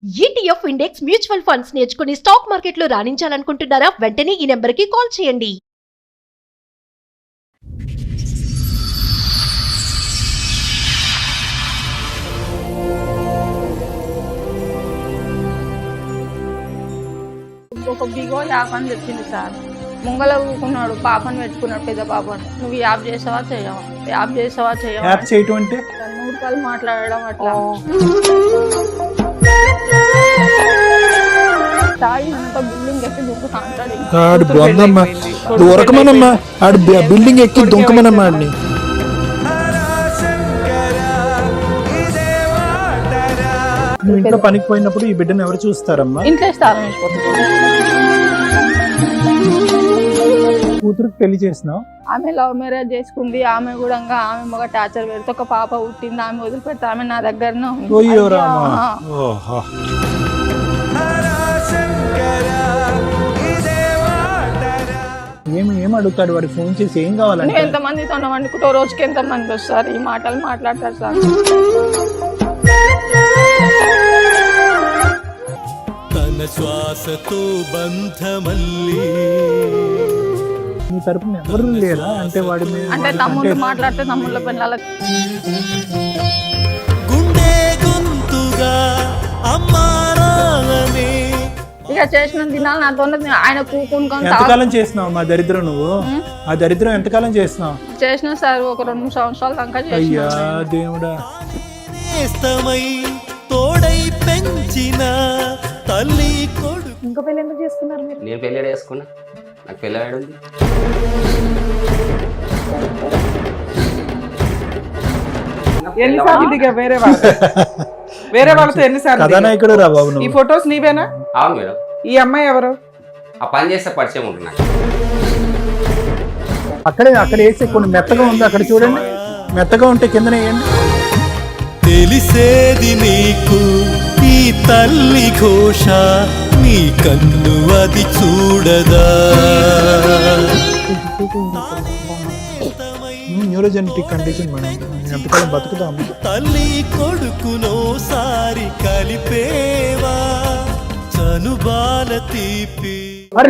ETF index mutual funds నేర్చుకుని stock మార్కెట్లో రాణించాలనుకుంటున్నారా? వెంటనే ఈ నెంబర్కి కాల్ చేయండి. ఒక బిగో యాప్ అని చెప్పింది సార్. ముంగల ఊకున్నాడు, పాపని పెట్టుకున్నాడు, పెద్ద పాపని. నువ్వు యాప్ చేసావా చేయవా, యాప్ చేసావా చేయవా, యాప్ చేయటం అంటే 3 రూపాయలు మాట్లాడడం అట్లా. తాగినంత బిల్డింగ్ ఎక్కి దుక్కుతా అంటాడు. ఆడు బొందమ్మా దూరకమనమ్మా, ఆడు బిల్డింగ్ ఎక్కి దుంకమనమ్మా ఆడిని. నువ్వు ఇంట్లో పనికి పోయినప్పుడు ఈ బిడ్డను ఎవరు చూస్తారమ్మా? ఇంట్లో స్థానం వేసిపోతుంది. కూతురుకి పెళ్లి చేసినావు? ఆమె లవ్ మ్యారేజ్ చేసుకుంది. ఆమె కూడా ఆమె మగ టార్చర్ పెడితే ఒక పాప పుట్టింది. ఆమె వదిలిపెడితే ఆమె నా దగ్గరనే ఉంది. ఓయ్యో రామా. ఓహో. ఏం అడుగుతాడు వాడు ఫోన్ చేసి? ఏం కావాలంటే నువ్వు ఎంతమందితో వండుకుంటో రోజుకి ఎంతమంది వస్తారు ఈ మాటలు మాట్లాడతారు సార్. తన శ్వాసతో బంధమల్లి నీ తరపున ఎవరు లేరా? అంటే వాడి మీద అంటే తమ్ముళ్ళు మాట్లాడితే తమ్ముళ్ళ పిల్లల గుండె గొంతుగా అమ్మారాలనే ఇక చేసిన దినాలు నాతో ఆయన కూకుని ఎంతకాలం చేసినావు మా దరిద్రం? నువ్వు ఆ దరిద్రం ఎంతకాలం చేసినావు? చేసిన సార్ ఒక 2 సంవత్సరాల దాకా అయ్యా చేసిన. దేవుడా. నేస్తమై తోడై పెంచిన తల్లి కొడుకు. ఇంకో పెళ్లి ఎందుకు చేసుకున్నారు మీరు? నేను పెళ్ళి చేసుకున్నా, నాకు పెళ్ళి ఉంది. ఎన్నిసార్లు దిగా వేరే వాళ్ళతో ఎన్నిసార్లు దిగావు? కథానాయకుడు రా బాబు ఈ నువ్వు. ఫొటోస్ నీవేనా? అవును మేడం, ఈ అమ్మాయి ఎవరు? ఆ పని చేస్తే పరిచయం ఉంటుంది నాకు. అక్కడ వేసి కొన్ని మెత్తగా ఉంది, అక్కడ చూడండి. మెత్తగా ఉంటే కిందనే వేయండి. తెలిసేది నీకు ఈ తల్లి ఘోష, నీ కన్ను అది చూడదా. న్యూరోజెనెటిక్ కండిషన్ మేడం, ఎంతకాలం బతుకుతాము? తల్లి కొడుకునోసారి కలిపేవా చనుబాల తీపి. అరే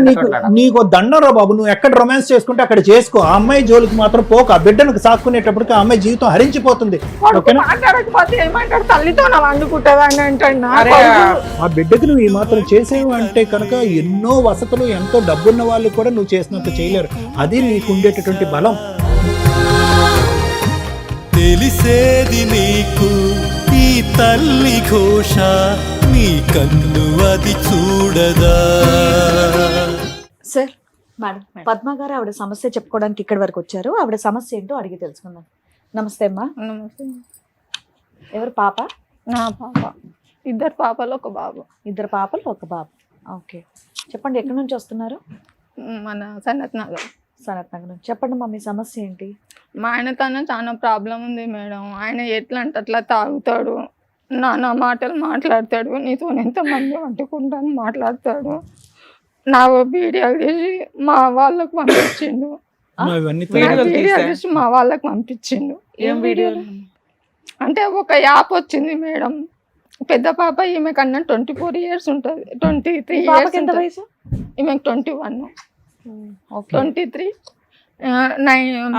నీకు దండం రా బాబు. నువ్వు ఎక్కడ రొమాన్స్ చేసుకుంటే అక్కడ చేసుకో. ఆ అమ్మాయి జోలికి మాత్రం పోక. ఆ బిడ్డను సాక్కునేటప్పటికి ఆ అమ్మాయి జీవితం హరించిపోతుంది. ఓకేనా? మాట్లాడకపోతే ఏమంటాడు? తల్లితో నా వండుకుంటుందా అని అంటాడు. అరే ఆ బిడ్డకు నువ్వు ఈ మాత్రం చేసేవు అంటే కనుక ఎన్నో వసతులు, ఎంతో డబ్బున్న వాళ్ళు కూడా నువ్వు చేసినంత చేయలేరు. అది నీకు ఉండేటటువంటి బలం. తెలిసేది నీకు ఈ తల్లి ఘోష, నీ కన్ను అది చూడదా. సార్, మేడం పద్మ గారు ఆవిడ సమస్య చెప్పుకోవడానికి ఇక్కడి వరకు వచ్చారు. ఆవిడ సమస్య ఏంటో అడిగి తెలుసుకుందాం. నమస్తే అమ్మా. నమస్తే. ఎవరు పాప? నా పాప. 2 పాపలు 1 బాబు. 2 పాపలు 1 బాబు. ఓకే, చెప్పండి ఎక్కడి నుంచి వస్తున్నారు? మన సనత్ నగర్. సనత్ నగర్ నుంచి. చెప్పండి మా మీ సమస్య ఏంటి? మా ఆయనతోనే చాలా ప్రాబ్లం ఉంది మేడం. ఆయన ఎట్లా అంటే అట్లా తాగుతాడు, నా మాటలు మాట్లాడతాడు, నీతో ఎంతమంది వండుకుంటాను మాట్లాడతాడు. నా వీడియో తీసి మా వాళ్ళకు పంపించిండు. ఇవన్నీ వీడియో తీసి మా వాళ్ళకి పంపించిండు. ఏం వీడియోలు? అంటే ఒక యాప్ వచ్చింది మేడం. పెద్ద పాప ఈమె కన్నా 24 years ఉంటుంది, 23 years ఎంత వయసు? ఈమెకు 21, ఓకే. 23.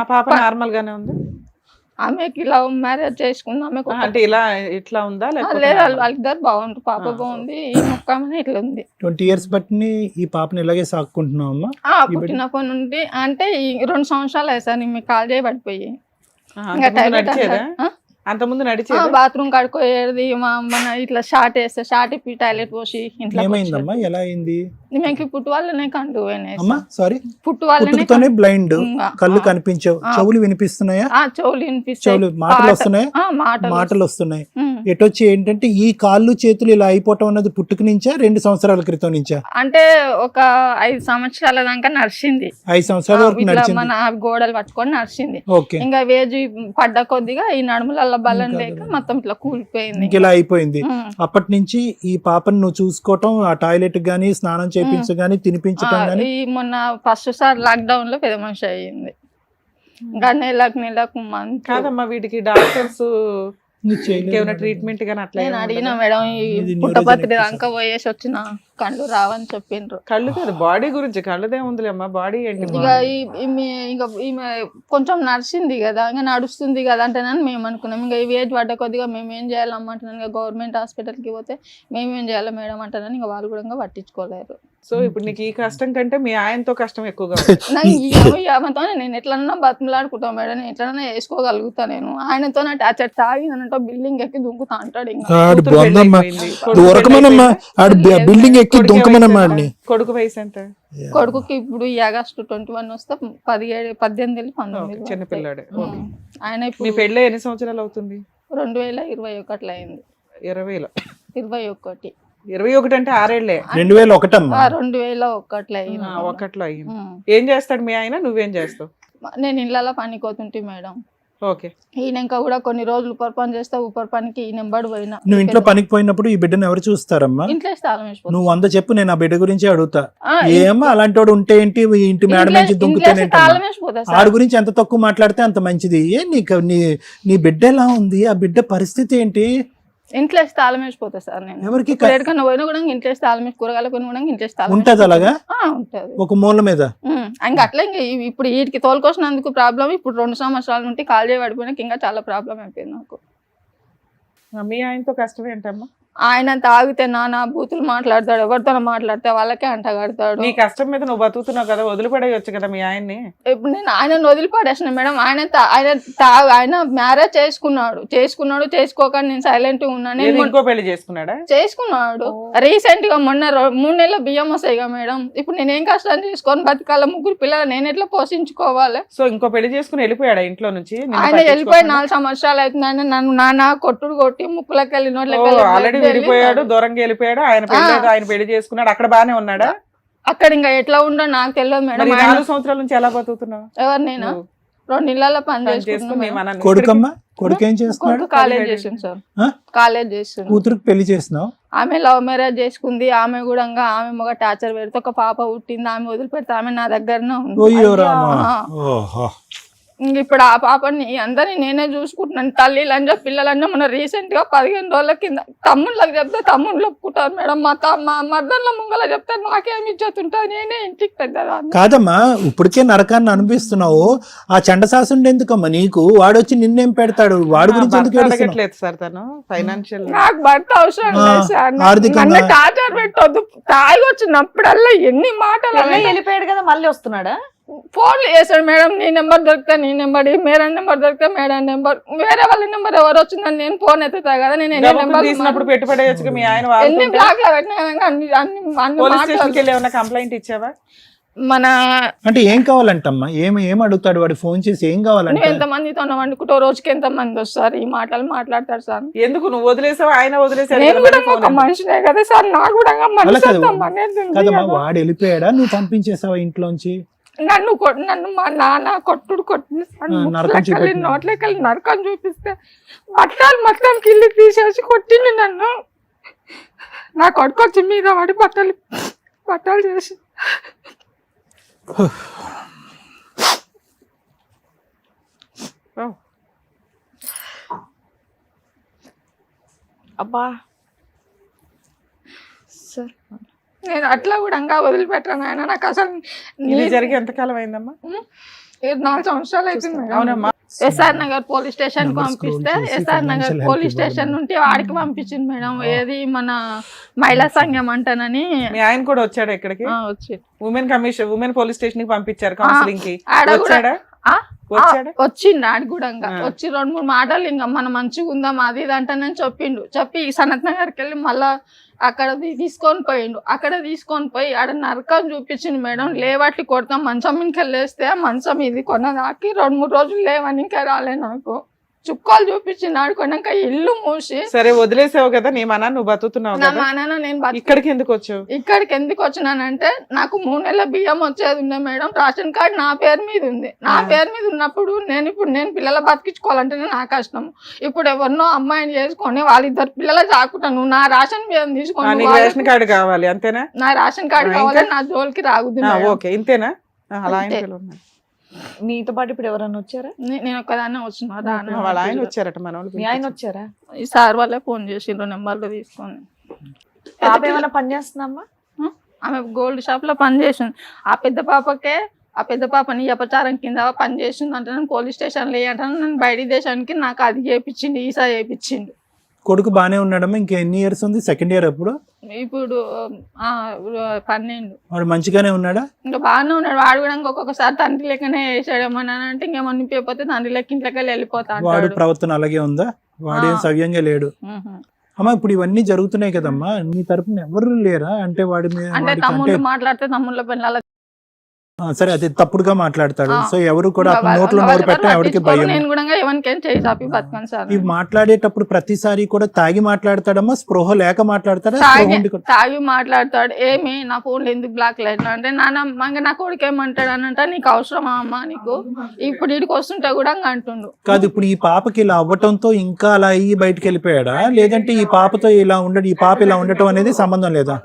ఆ పాప నార్మల్ గానే ఉంది? ఆమెకి లవ్ మ్యారేజ్ చేసుకుంది. ఆమెకు అంటే ఇట్లా ఉందా? లేదు, వాళ్ళిద్దరు బాగుంటారు. పాప బాగుంది, ఈ మొక్కమని ఇట్లా ఉంది. 20 years బట్టి ఈ పాపని ఇలాగే సాక్కుంటున్నావు అమ్మా? పుట్టినప్పటి నుండి అంటే ఈ 2 సంవత్సరాలు అయ్యారు మీకు కాల్ చేయబడిపోయి. అంతకుముందు నడిచేదా? బాత్రూమ్ కడుకోయేది మన ఇట్లా షార్ట్ వేస్తే షార్ట్ ఇప్పి టాయిలెట్ పోసి ఇంట్లో. ఏమైందమ్మా? ఎలా అయింది? మేము పుట్టు వాళ్ళనే కండు అమ్మా. సారీ, పుట్టు వాళ్ళనే బ్లైండ్. కళ్ళు కనిపించవు, చెవులు వినిపిస్తున్నాయా? చెవులు వినిపిస్తాయి, చెవులు మాటలు వస్తున్నాయి, మాటలు వస్తున్నాయి. ఎటొచ్చి ఏంటంటే ఈ కాళ్ళు చేతులు ఇలా అయిపోవటం అన్నది పుట్టుక నుంచా 2 సంవత్సరాల క్రితం నుంచా? అంటే ఒక 5 సంవత్సరాల దాకా నడిచింది. 5 సంవత్సరాల వరకు నడిచింది. మన గోడలు పట్టుకొని నడిచింది. ఓకే. ఇంకా వేజు పడ్డ కొద్దిగా ఈ నడుముల బలం లేక మొత్తం ఇట్లా కూలిపోయింది. ఇలా అయిపోయింది. అప్పటి నుంచి ఈ పాపను నువ్వు చూసుకోవటం, ఆ టాయిలెట్ గానీ, స్నానం చేయించగాని, తినిపించడం గానీ. మొన్న ఫస్ట్ సార్ లాక్డౌన్ లో పెద్ద మనిషి అయ్యింది. ఇంకా నెలకు కాదమ్మా, వీటికి డాక్టర్స్ నువ్వు చేయలేదు ఇంకేమైనా మేడం. ట్రీట్మెంట్ గానీ అట్లా నేను ఏమీ అడిగిన ఉండదా? మేడం ఈ ఇది పుట్టపత్రి neurogenetic దాకా పోయేసి వచ్చిన కళ్ళు రావని చెప్పిండ్రు. కళ్ళు కాదు బాడీ గురించి, కళ్ళదే ఉందిలే అమ్మా, బాడీ ఏంటి? ఇక ఈమె కొంచెం నడిచింది కదా, ఇంకా నడుస్తుంది కదా అంటేనని మేము అనుకున్నాం. ఇంకా ఈ ఏజ్ పడ్డ కొద్దిగా మేము ఏం చేయాలమ్మంటున్నాను, ఇంకా గవర్నమెంట్ హాస్పిటల్కి పోతే మేమేం చేయాలి మేడం అంటానని ఇంకా వాళ్ళు కూడా ఇంకా పట్టించుకోలేరు. సో ఇప్పుడు నీకు ఈ కష్టం కంటే మీ ఆయనతో కష్టం ఎక్కువగా ఆమెతో నేను ఎట్లన్నా బతిమలాడుకుంటాను మేడం, నేను ఎట్లన్నా వేసుకోగలుగుతా. నేను ఆయనతో నా టాచర్ తాగి అన్నట్టు బిల్డింగ్ ఎక్కి దుంకుతా అంటాడు. ఇంకా ఆడు కూతురు బొందమ్మా పెళ్ళైపోయింది. దొరకమనమ్మా ఆడు బిల్డింగ్ ఎక్కి కొడుకు దుంకమనమ్మా వయసు ఆడిని. ఎంత? కొడుకు వయసు ఎంత? కొడుకుకి ఇప్పుడు ఈ ఆగస్టు 21 వస్తే 17, 18, 19 చిన్నపిల్లాడే. ఆయన మీ ఇప్పుడు పెళ్ళి ఎన్ని సంవత్సరాలు అవుతుంది? 2021 అయింది. 20లో 21 21 అంటే 6 ఏళ్లే. 2001 అమ్మా. 2001 అయింది. ఒకట్లో అయ్యింది. ఏం చేస్తాడు మీ ఆయన, నువ్వేం చేస్తావు? నేను ఇళ్ళలో పనికోతుంటే మేడం. ఓకే. ఈయనక కూడా కొన్ని రోజులు ఉపర్ పని చేస్తే ఉపర్ పనికి ఈ నెంబర్ పోయినా. నువ్వు ఇంట్లో పనికి పోయినప్పుడు ఈ బిడ్డను ఎవరు చూస్తారమ్మా? ఇంట్లో స్థలం వేసిపోతుంది. నువ్వు 100 చెప్పు, నేను ఆ బిడ్డ గురించి అడుగుతా. ఏమో అలాంటి వాడు ఉంటే ఏంటి, ఈ ఇంటి మేడ నుంచి దుంకుతేనేంటి? తాళం వేసిపోతా ఆడి గురించి ఎంత తక్కువ మాట్లాడితే అంత మంచిది. నీకు నీ బిడ్డ ఎలా ఉంది, ఆ బిడ్డ పరిస్థితి ఏంటి? ఇంట్లో తాళం వేసిపోతా సార్. నేను ఎవరికి ఎక్కడికన్నా పోయినా కూడా ఇంట్లో తాళం వేసి, కూరగాయలు కొని కూడా ఇంట్లో తాళం ఉంటది అలాగా ఉంటది ఒక మూల మీద. ఇంకా అట్లా ఇంకా ఇప్పుడు వీటికి తోలుకొచ్చినందుకు ప్రాబ్లం. ఇప్పుడు 2 సంవత్సరాల నుండి కాల్ చేయ పడిపోయినాక ఇంకా చాలా ప్రాబ్లం అయిపోయింది నాకు. మీ ఆయనతో కష్టం ఏంటమ్మా? ఆయన తాగితే నానా బూతులు మాట్లాడతాడు, ఎవరితో మాట్లాడితే వాళ్ళకే అంటగడతాడు. నీ కష్టం మీద నువ్వు బతుకుతున్నావు కదా, వదిలిపడేయచ్చు కదా మీ ఆయన్ని. ఇప్పుడు నేను ఆయనను వదిలిపడేసిన మేడం. ఆయన మ్యారేజ్ చేసుకున్నాడు చేసుకోక నేను సైలెంట్ ఉన్నాను. ఇంకో పెళ్లి చేసుకున్నాడా? చేసుకున్నాడు రీసెంట్ గా. మొన్న 3 నెలల బియ్యం వస్తాయిగా మేడం. ఇప్పుడు నేను ఏం కష్టం చేసుకొని బతకాల, 3 పిల్లలు నేను ఎట్లా పోషించుకోవాలి? సో ఇంకో పెళ్లి చేసుకుని వెళ్ళిపోయాడా ఇంట్లో నుంచి? ఆయన వెళ్ళిపోయి 4 సంవత్సరాలు అవుతుంది. ఆయన నన్ను నాన్న కొట్టుడు కొట్టి ముక్కులకి వెళ్ళి నోట్లకి వెళ్ళిపోయాడు, దూరంగా వెళ్ళిపోయాడు. ఆయన పెళ్లి చేసుకున్నాడు, అక్కడ బానే ఉన్నాడా? అక్కడ ఇంకా ఎట్లా ఉండో నాకు తెలియదు మేడం. 4 సంవత్సరాల నుంచి ఎలా బతుకుతున్నావు? ఎవరు నేను 2 ఇళ్ళలో పని చేసుకున్నాను. కొడుకమ్మా, కొడుకు ఏం చేస్తున్నాడు? కాలేజ్ చేసింది సార్, కాలేజ్ చేస్తుంది. కూతురికి పెళ్లి చేసినావు? ఆమె లవ్ మ్యారేజ్ చేసుకుంది. ఆమె కూడా ఆమె మగ టార్చర్ పెడితే ఒక పాప పుట్టింది. ఆమె వదిలిపెడితే ఆమె నా దగ్గరనే ఉంది. ఇప్పుడు ఆ పాపని అందరినీ నేనే చూసుకుంటున్నాను. తల్లిలంజా పిల్లలంజా మన రీసెంట్ గా 15 రోజుల కింద తమ్ముళ్ళకి చెప్తే తమ్ముళ్ళు ఒప్పుకుంటారు మేడం. మా మర్దన్ల ముంగల చెప్తే నాకేమి ఇచ్చేస్తుంటా, నేనే ఇంటికి పెద్దదాన్ని. కాదమ్మా, ఇప్పటికే నరకాన్ని అనిపిస్తున్నావు. ఆ చండశాసుడు ఎందుకమ్మా నీకు? వాడు వచ్చి నిన్నేం పెడతాడు? వాడి గురించి ఎందుకు అడగట్లేదు సార్ తను ఫైనాన్షియల్. నాకు భర్త అవసరం లేదు సార్. ఆర్థికంగా నన్ను టార్చర్ పెట్టొద్దు. తాగి వచ్చినప్పుడల్లా ఎన్ని మాటలు. వెళ్ళిపోయాడు కదా, మళ్ళీ వస్తున్నాడా? ఫోన్లు చేశాడు మేడం. నీ నెంబర్ దొరికితే నీ నెంబర్, మేడం నెంబర్ దొరికితే మేడం నెంబర్, వేరే వాళ్ళ నెంబర్ ఎవరు వచ్చిందని నేను ఫోన్ ఎత్తుతా కదా. నేను ఎన్ని నెంబర్ తీసినప్పుడు పెట్టుబడేయచ్చు. మీ ఆయన ఎన్ని బ్లాక్ లో పెట్టినా పోలీస్ స్టేషన్కి వెళ్ళి ఏమన్నా కంప్లైంట్ ఇచ్చావా? మన అంటే ఏం కావాలంటమ్మా? ఏం అడుగుతాడు వాడు? ఫోన్ చేసి ఏం కావాలంటే? నువ్వు ఎంత మందితో వండుకుంటావు, రోజుకి ఎంత మంది వస్తారు, ఈ మాటలు మాట్లాడతాడు సార్. ఎందుకు నువ్వు వదిలేసావు, ఆయన వదిలేసాడు? నేను కూడా ఒక మనిషినే కదా సార్, నాకు కూడా కదమ్మా, వాడు వెళ్ళిపోయాడా, నువ్వు పంపించేసావా ఇంట్లోంచి? నన్ను మా నాన్న కొట్టుడు నోట్లకెళ్ళి నరకం చూపిస్తే బట్టలు మొత్తం కిల్లి తీసేసి కొట్టింది నన్ను. నా కొడుకు వచ్చి మీద పడి బట్టలు చేసి. అబ్బా సార్, నేను అట్లా కూడా వదిలిపెట్టాను ఆయన. నాకు అసలు జరిగి ఎంతకాలం అయిందమ్మా? 4 సంవత్సరాలు అవుతుంది. అవునమ్మా. ఎస్ఆర్ నగర్ పోలీస్ స్టేషన్ కి పంపిస్తే ఎస్ఆర్ నగర్ పోలీస్ స్టేషన్ నుండి వాడికి పంపించింది మేడం. ఏది మన మహిళా సంఘం అంటానని. మీ ఆయన కూడా వచ్చాడు ఇక్కడికి? వచ్చి ఉమెన్ పోలీస్ స్టేషన్ కి పంపించారు కౌన్సిలింగ్ కి. వచ్చిండు ఆడి కూడా వచ్చి 2-3 మాటలు ఇంకా మనం మంచిగా ఉందాం అది ఇది అంటానని చెప్పి సనత్ నగర్కి వెళ్ళి మళ్ళా అక్కడ తీసుకొని పోయిండు. అక్కడ తీసుకొని పోయి ఆడ నరకం చూపించిండు మేడం. లేవట్లు కొడతాం, మంచం ఇంకా వెళ్ళేస్తే మంచం ఇది కొన్నదాకి 2-3 రోజులు లేవని ఇంకా రాలే. నాకు చుక్కాలు చూపించింది ఆడుకున్నాక ఇల్లు మూసి. సరే వదిలేసావు కదా, నీ మన నువ్వు బతుకుతున్నావు నా మానాన్న. నేను ఇక్కడికి ఎందుకు వచ్చావు? ఇక్కడికి ఎందుకు వచ్చినానంటే నాకు 3 నెలల బియ్యం వచ్చేది ఉండే మేడం. రేషన్ కార్డు నా పేరు మీద ఉంది. నా పేరు మీద ఉన్నప్పుడు నేను పిల్లల బతికించుకోవాలంటేనే నా కష్టం. ఇప్పుడు ఎవరినో అమ్మాయిని చేసుకొని వాళ్ళిద్దరు పిల్లలు చాకుంటాను. నా రేషన్ బియ్యం తీసుకొని రేషన్ కార్డు కావాలి అంతేనా? నా రేషన్ కార్డు కావాలి, నా జోలికి రాగుద్ది. ఓకే ఇంతేనా? అలా మీతో పాటు ఇప్పుడు ఎవరన్నా వచ్చారా? నేను ఒక్కదాన్నే వచ్చిన రాను. వాళ్ళ ఆయన వచ్చారట మన వాళ్ళు. మీ ఆయన వచ్చారా? ఈ సార్ వాళ్ళే ఫోన్ చేసిండ్రు నెంబర్లు తీసుకొని. పాప ఏమైనా పని చేస్తుందమ్మా? ఆమె గోల్డ్ షాప్ లో పని చేసింది. ఆ పెద్ద పాపని అపచారం కింద పని చేసింది అంటే నన్ను పోలీస్ స్టేషన్లో వేయటాను. నన్ను బయట దేశానికి నాకు అది చేయించిండు, ఈసా చేయించిండు. కొడుకు బానే ఉన్నాడమ్మా. ఇంకా ఎన్ని ఇయర్స్ ఉంది? సెకండ్ ఇయర్ ఎప్పుడు? ఇప్పుడు 12. వాడు మంచిగానే ఉన్నాడా? ఇంకా బాగానే ఉన్నాడు. వాడు కూడా ఒక్కొక్కసారి తండ్రి లెక్కనే వేసాడేమన్నా అంటే ఇంకేమన్నా పోతే తండ్రి లెక్క ఇంట్లోకి వెళ్ళిపోతా. వాడు ప్రవర్తన అలాగే ఉందా? వాడేం సవ్యంగా లేడు. అమ్మా ఇప్పుడు ఇవన్నీ జరుగుతున్నాయి కదమ్మా, నీ తరపున ఎవరు లేరా? అంటే వాడి మీద అంటే తమ్ముళ్ళు మాట్లాడితే తమ్ముళ్ళ పిల్లల సరే అది తప్పుడుగా మాట్లాడతాడు. సో ఎవరు కూడా నోట్లో నోరు పెట్టడం ఎవరికి భయం. నేను కూడా ఎవరికైనా చేయి చాపి బతకను సార్. ఇవి మాట్లాడేటప్పుడు ప్రతిసారి కూడా తాగి మాట్లాడతాడమ్మా? స్పృహ లేక మాట్లాడతాడా? తాగి మాట్లాడతాడు. ఏమి నా ఫోన్లు ఎందుకు బ్లాక్ లేదు అంటే నాన్న నా కొడుకు ఏమంటాడు అని అంటే నీకు అవసరమా అమ్మా నీకు ఇప్పుడు ఇడికి వస్తుంటే కూడా అంటుండు. కాదు ఇప్పుడు ఈ పాపకి ఇలా అవ్వటంతో ఇంకా అలా అయ్యి బయటకు వెళ్ళిపోయాడా? లేదంటే ఈ పాపతో ఇలా ఉండడం, ఈ పాప ఇలా ఉండటం అనేది సంబంధం లేదా?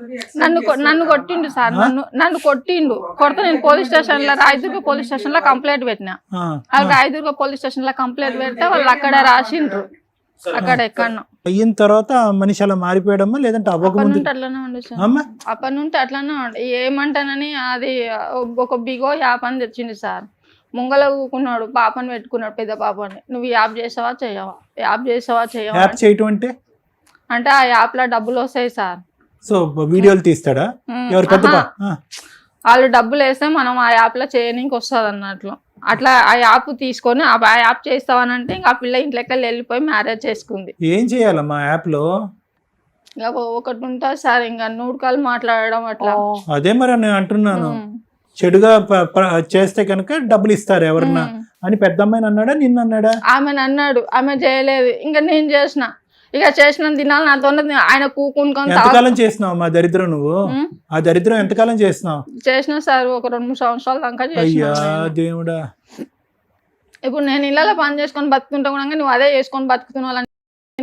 నన్ను కొట్టిండు సార్. నన్ను కొట్టిండు. కొడితే నేను పోలీస్ స్టేషన్ లో రాయదుర్గ పోలీస్ స్టేషన్ లో కంప్లైంట్ పెట్టినా. రాయదుర్గ పోలీస్ స్టేషన్ లో కంప్లైంట్ పెడితే వాళ్ళు అక్కడ రాసిండ్రు. అక్కడ ఎక్కడో అయిన తర్వాత మనిషి అలా మారిపోయాడమ్మా? లేదంటే అవ్వకముందు అట్లానే ఉండు సార్. అప్పటి నుండి అట్లానే ఉండు. ఏమంటానని అది ఒక బిగో యాప్ అని తెచ్చింది సార్. ముంగల ఊకున్నాడు, పాపని పెట్టుకున్నాడు, పెద్ద పాపని. నువ్వు యాప్ చేసావా చేయవా, యాప్ చేసావా చేయవా. యాప్ చేయటం అంటే ఆ యాప్ లో డబ్బులు వస్తాయి సార్. సో వీడియోలు తీస్తాడా? ఎవరు పెద్ద వాళ్ళు డబ్బులు వేస్తే మనం ఆ యాప్ లో చేయడానికి వస్తుంది అన్నట్లు. అట్లా ఆ యాప్ తీసుకొని ఆ యాప్ చేస్తావనంటే ఇంకా ఆ పిల్ల ఇంట్లోకి వెళ్ళిపోయి మ్యారేజ్ చేసుకుంది. ఏం చేయాలమ్మా యాప్ లో? ఒకటి ఉంటుంది సార్, ఇంకా నూడుకాలు మాట్లాడడం అట్లా. అదే మరి నేను అంటున్నాను, చెడుగా చేస్తే కనుక డబ్బులు ఇస్తారు ఎవరన్నా అని పెద్ద అమ్మాయిని అన్నాడా నిన్ను అన్నాడా? ఆమెను అన్నాడు. ఆమె చేయలేదు. ఇంకా నేను చేసిన. ఇక చేసిన దినాలు నాతో ఆయన కూకుని. ఎంతకాలం చేసినావు మా దరిద్రం? నువ్వు ఆ దరిద్రం ఎంతకాలం చేసినావు? చేసిన సార్ ఒక 2-3 సంవత్సరాల దాకా చేసిన. అయ్యా దేవుడా. ఇప్పుడు నేను ఇళ్ళలో పని చేసుకొని బతుకుంటా కూడా నువ్వు అదే చేసుకొని బతుకుతున్నావు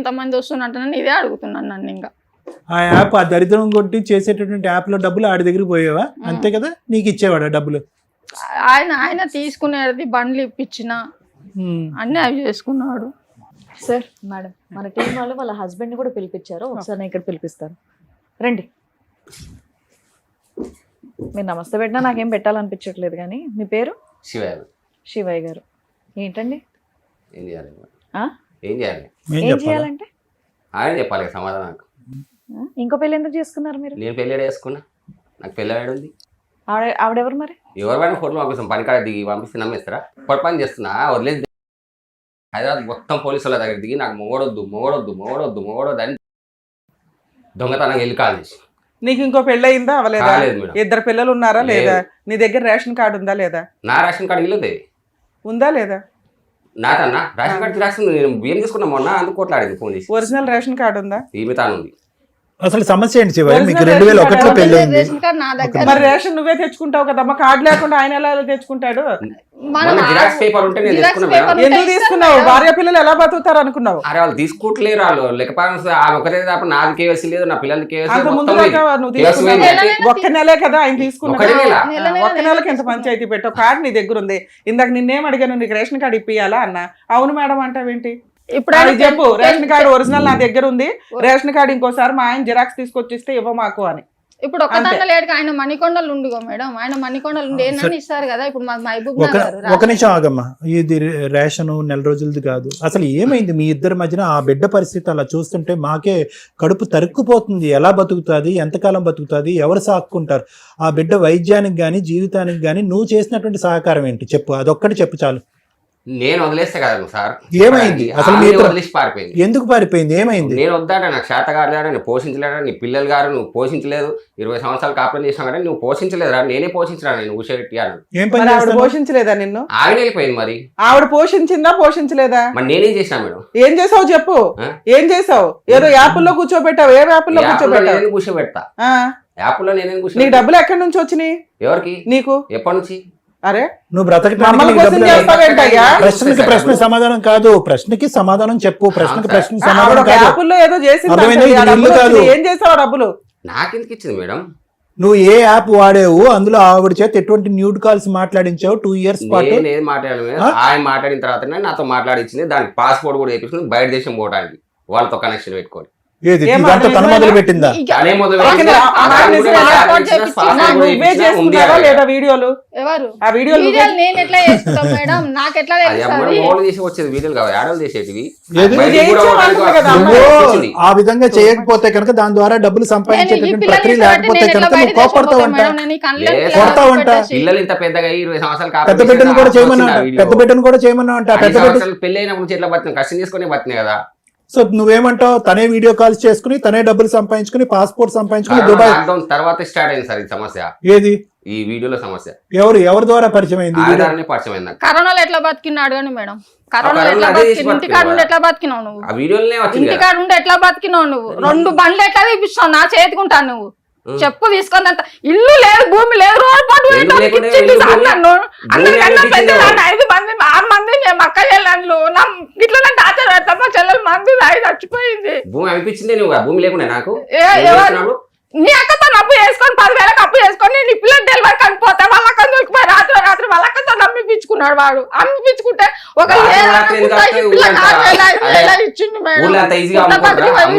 ఎంతమంది వస్తున్నట్టు ఇదే అడుగుతున్నాను నన్ను. ఇంకా ఆ యాప్, ఆ దరిద్రం కొట్టి చేసేటటువంటి యాప్ లో డబ్బులు ఆడి దగ్గరికి పోయేవా? అంతే కదా, నీకు ఇచ్చేవాడా డబ్బులు? ఆయన తీసుకునేది బండ్లు ఇప్పించిన అన్ని అవి చేసుకున్నాడు. సార్ మేడం మన టీం వాళ్ళు వాళ్ళ హస్బెండ్ ని కూడా పిలిపించారు. ఒకసారి నేను ఇక్కడ పిలిపిస్తాను, రండి. మీరు నమస్తే పెట్టినా నాకేం పెట్టాలనిపించట్లేదు కానీ మీ పేరు? శివయ్య గారు. ఏంటండి ఏం చేయాలి? ఏం చేయాలంటే ఆయన చెప్పాలి సమాధానం. ఇంకో పెళ్లి ఎందుకు చేసుకున్నారు మీరు? నేను పెళ్ళి చేసుకున్నా, నాకు పెళ్ళి ఉంది. ఆవిడెవరు మరి? ఎవరైనా ఫోటోలు పంపిస్తాం, పనికాడ దిగి పంపిస్తే నమ్మేస్తారా? పొడి పని చేస్తున్నా వదిలేదు. హైదరాబాద్ మొత్తం పోలీసుల దగ్గర దిగి నాకు మొగడొద్దు అని దొంగతనంగా వెళ్ళి కాల్ చేసి. నీకు ఇంకో పెళ్ళి అయిందా అవలేదా? 2 పిల్లలు ఉన్నారా లేదా? నీ దగ్గర రేషన్ కార్డు ఉందా లేదా? నా రేషన్ కార్డు ఇల్లుంది. ఉందా లేదా? నాకన్నా రేషన్ కార్డు రాసింది. నేను బియ్యం తీసుకున్నా మొన్న, అందుకు కొట్లాడింది ఫోన్ చేసి. ఒరిజినల్ రేషన్ కార్డు ఉందా? ఈమె తానుంది. అసలు సమస్య ఏంటి శివ? మీకు 2001లో పెళ్ళి మరి రేషన్ నువ్వే తెచ్చుకుంటావు కదమ్మా, కార్డు లేకుండా ఆయన ఎలా తెచ్చుకుంటాడు? ఎందుకు తీసుకున్నావు? భార్య పిల్లలు ఎలా బతుకుతారు అనుకున్నావు? అరే వాళ్ళు తీసుకుంటలేరు, వాళ్ళు లేకపోతే ఒకటే తప్ప నాది కేవైసీ లేదు, నా పిల్లలకి ఒక్క నెలే కదా ఆయన తీసుకున్నాడు. 1 నెలకి ఎంత పంచాయతీ పెట్టావు? కార్డు నీ దగ్గర ఉంది. ఇందాక నిన్నేం అడిగాను, నీకు రేషన్ కార్డు ఇప్పియాలా అన్న. అవును మేడం అంటావేంటి? ఇప్పుడు చెప్పు, రేషన్ కార్డు ఒరిజినల్ నా దగ్గర ఉంది, రేషన్ కార్డు ఇంకోసారి మా ఆయన జిరాక్స్ తీసుకొచ్చిస్తే ఇవ్వ మాకు అని. ఇప్పుడు ఒక లేడు, ఆయన మణికొండలు ఉండిగో మేడం, ఆయన మణికొండలు ఉండి ఏంటని ఇస్తారు కదా. ఇప్పుడు మాకు మహబూబ్ నగర్. ఒక నిమిషం ఆగమ్మా, ఇది రేషన్ నెల రోజులది కాదు. అసలు ఏమైంది మీ ఇద్దరి మధ్యన? ఆ బిడ్డ పరిస్థితి అలా చూస్తుంటే మాకే కడుపు తరుక్కుపోతుంది. ఎలా బతుకుతుంది, ఎంతకాలం బతుకుతుంది, ఎవరు సాక్కుంటారు? ఆ బిడ్డ వైద్యానికి కానీ జీవితానికి కానీ నువ్వు చేసినటువంటి సహకారం ఏంటి చెప్పు, అదొక్కటి చెప్పు చాలు. నేను వదిలేస్తే కదా సార్. ఏమైంది అసలు? వదిలేసి పారిపోయింది. ఎందుకు పారిపోయింది? ఏమైంది? నేను వద్దాట, నాకు చేత కాలేదా, నేను పోషించలేదా, నీ పిల్లలు గారు నువ్వు పోషించలేదు, 20 సంవత్సరాలు కాపురం చేసినా కానీ నువ్వు పోషించలేదురా, నేనే పోషించరా నేను ఊసేటి అని. ఏం పని? ఆవిడ పోషించలేదా నిన్ను? ఆవిడ వెళ్ళిపోయింది. మరి ఆవిడ పోషించిందా పోషించలేదా? మరి నేనేం చేసినా మేడం? ఏం చేసావు చెప్పు, ఏం చేసావు? ఏదో యాప్లో కూర్చోబెట్టావు. ఏ యాప్లో కూర్చోబెట్టావు? కూర్చోబెడతా యాప్లో నేనేం కూర్చో. నీకు డబ్బులు ఎక్కడి నుంచి వచ్చినాయి? ఎవరికి? నీకు. ఎప్పటి నుంచి? అరే నువ్వు బ్రతకడానికి ప్రశ్నకి సమాధానం కాదు, ప్రశ్నకి సమాధానం చెప్పు. ప్రశ్నకి సమాధానం కాదు. ఏదో చేసింది. ఏం చేసావు డబ్బులు? నాకెందుకు ఇచ్చింది మేడం? నువ్వు ఏ యాప్ వాడావు, అందులో ఆవిడ చేత ఎటువంటి న్యూడ్ కాల్స్ మాట్లాడించావు 2 years పాటు? నేను మాట్లాడాను, ఆయన మాట్లాడిన తర్వాతనే నాతో మాట్లాడించింది. దానికి పాస్పోర్ట్ కూడా వేయించుకుని బయట దేశం పోవడానికి వాళ్ళతో కనెక్షన్ పెట్టుకొని. ఏది ఇదంతా తన మొదలు పెట్టిందా? తనే మొదలు ఓకే, పెట్టింది. ఆ మాట నిజమే. నువ్వే చేసుకున్నావా లేదా వీడియోలు? ఎవరు ఆ వీడియోలు వీడియోలు నేను ఎట్లా చేస్తాను మేడం? నాకు ఎట్లా తెలుస్తుంది? మోడల్ చేసి వచ్చేది వీడియోలు కావాలి, ఆడలు చేసేటివి. ఏది? బయటికి కూడా చేయించావు కదా అమ్మ. నువ్వు వచ్చింది. ఆ విధంగా చేయకపోతే కనుక దాని ద్వారా డబ్బులు సంపాదించేటటువంటి ప్రక్రియ లేకపోతే కనుక నువ్వు కోపడతావంట. కొడతావంట. పిల్లలు ఇంత పెద్దగా 20 సంవత్సరాలు పెద్ద బిడ్డను కూడా చేయమన్నా, పెద్ద బిడ్డను కూడా చేయమన్నా అంట. పెద్ద బిడ్డ పెళ్లి అయినప్పుడు ఎట్లా బతికి కష్టం చేసుకుని బతినే కదా. సో నువ్వేమంటావు? తనే వీడియో కాల్స్ చేసుకుని, తనే డబ్బులు సంపాదించుకుని, పాస్పోర్ట్ సంపాదించుకుని దుబాయ్. లాక్డౌన్ తర్వాత స్టార్ట్ అయింది సార్ ఈ సమస్య. ఏది? ఈ వీడియోలో సమస్య ఎవరి ద్వారా పరిచయం అయింది? ఆధారాన్ని పరిచయం అయింది నాకు. కరోనాలో ఎట్లా బతికినాడు కానీ మేడం? కరోనాలో కరోనాలో ఎట్లా అదే చేసి బతికి ఇంటికాడ ఉండి ఎట్లా బతికినావు నువ్వు? ఆ వీడియోలనే వచ్చింది కదా. ఇంటికాడ ఉండి ఎట్లా బతికినావు నువ్వు? 2 బండ్లు ఎట్లా తీపిస్తావు నా చేతికుంటాను నువ్వు? చెప్పు తీసుకున్నంత ఇల్లు లేదు, భూమి లేదు, రోడ్ పాటు ఎందుకు లేకుండా ఇచ్చింది ఇల్లు, సార్ భూమి? నన్ను. అందరికన్నా భూమి పెద్ద ఎవరికి నన్ను 5 మంది 6 మంది మేము అక్క చెల్లెళ్ళు నా ఇట్లా టాచర్ పెడతాం. మా చెల్లెలు మంది రాయి చచ్చిపోయింది. భూమి అనిపించింది నువ్వు, ఆ భూమి లేకుండా నాకు ఎవరు నీ అక్కతో అప్పు చేసుకొని 10,000 అప్పు చేసుకొని నేను ఈ పిల్లలు డెలివరీ కనిపోతా వాళ్ళ అక్క దొరికిపోయి రాత్రి వాళ్ళ అక్కతో అమ్మిపించుకున్నాడు వాడు. అమ్మిపించుకుంటే ఒక ఇచ్చిండు మేడం. ఊళ్ళో అంత ఈజీగా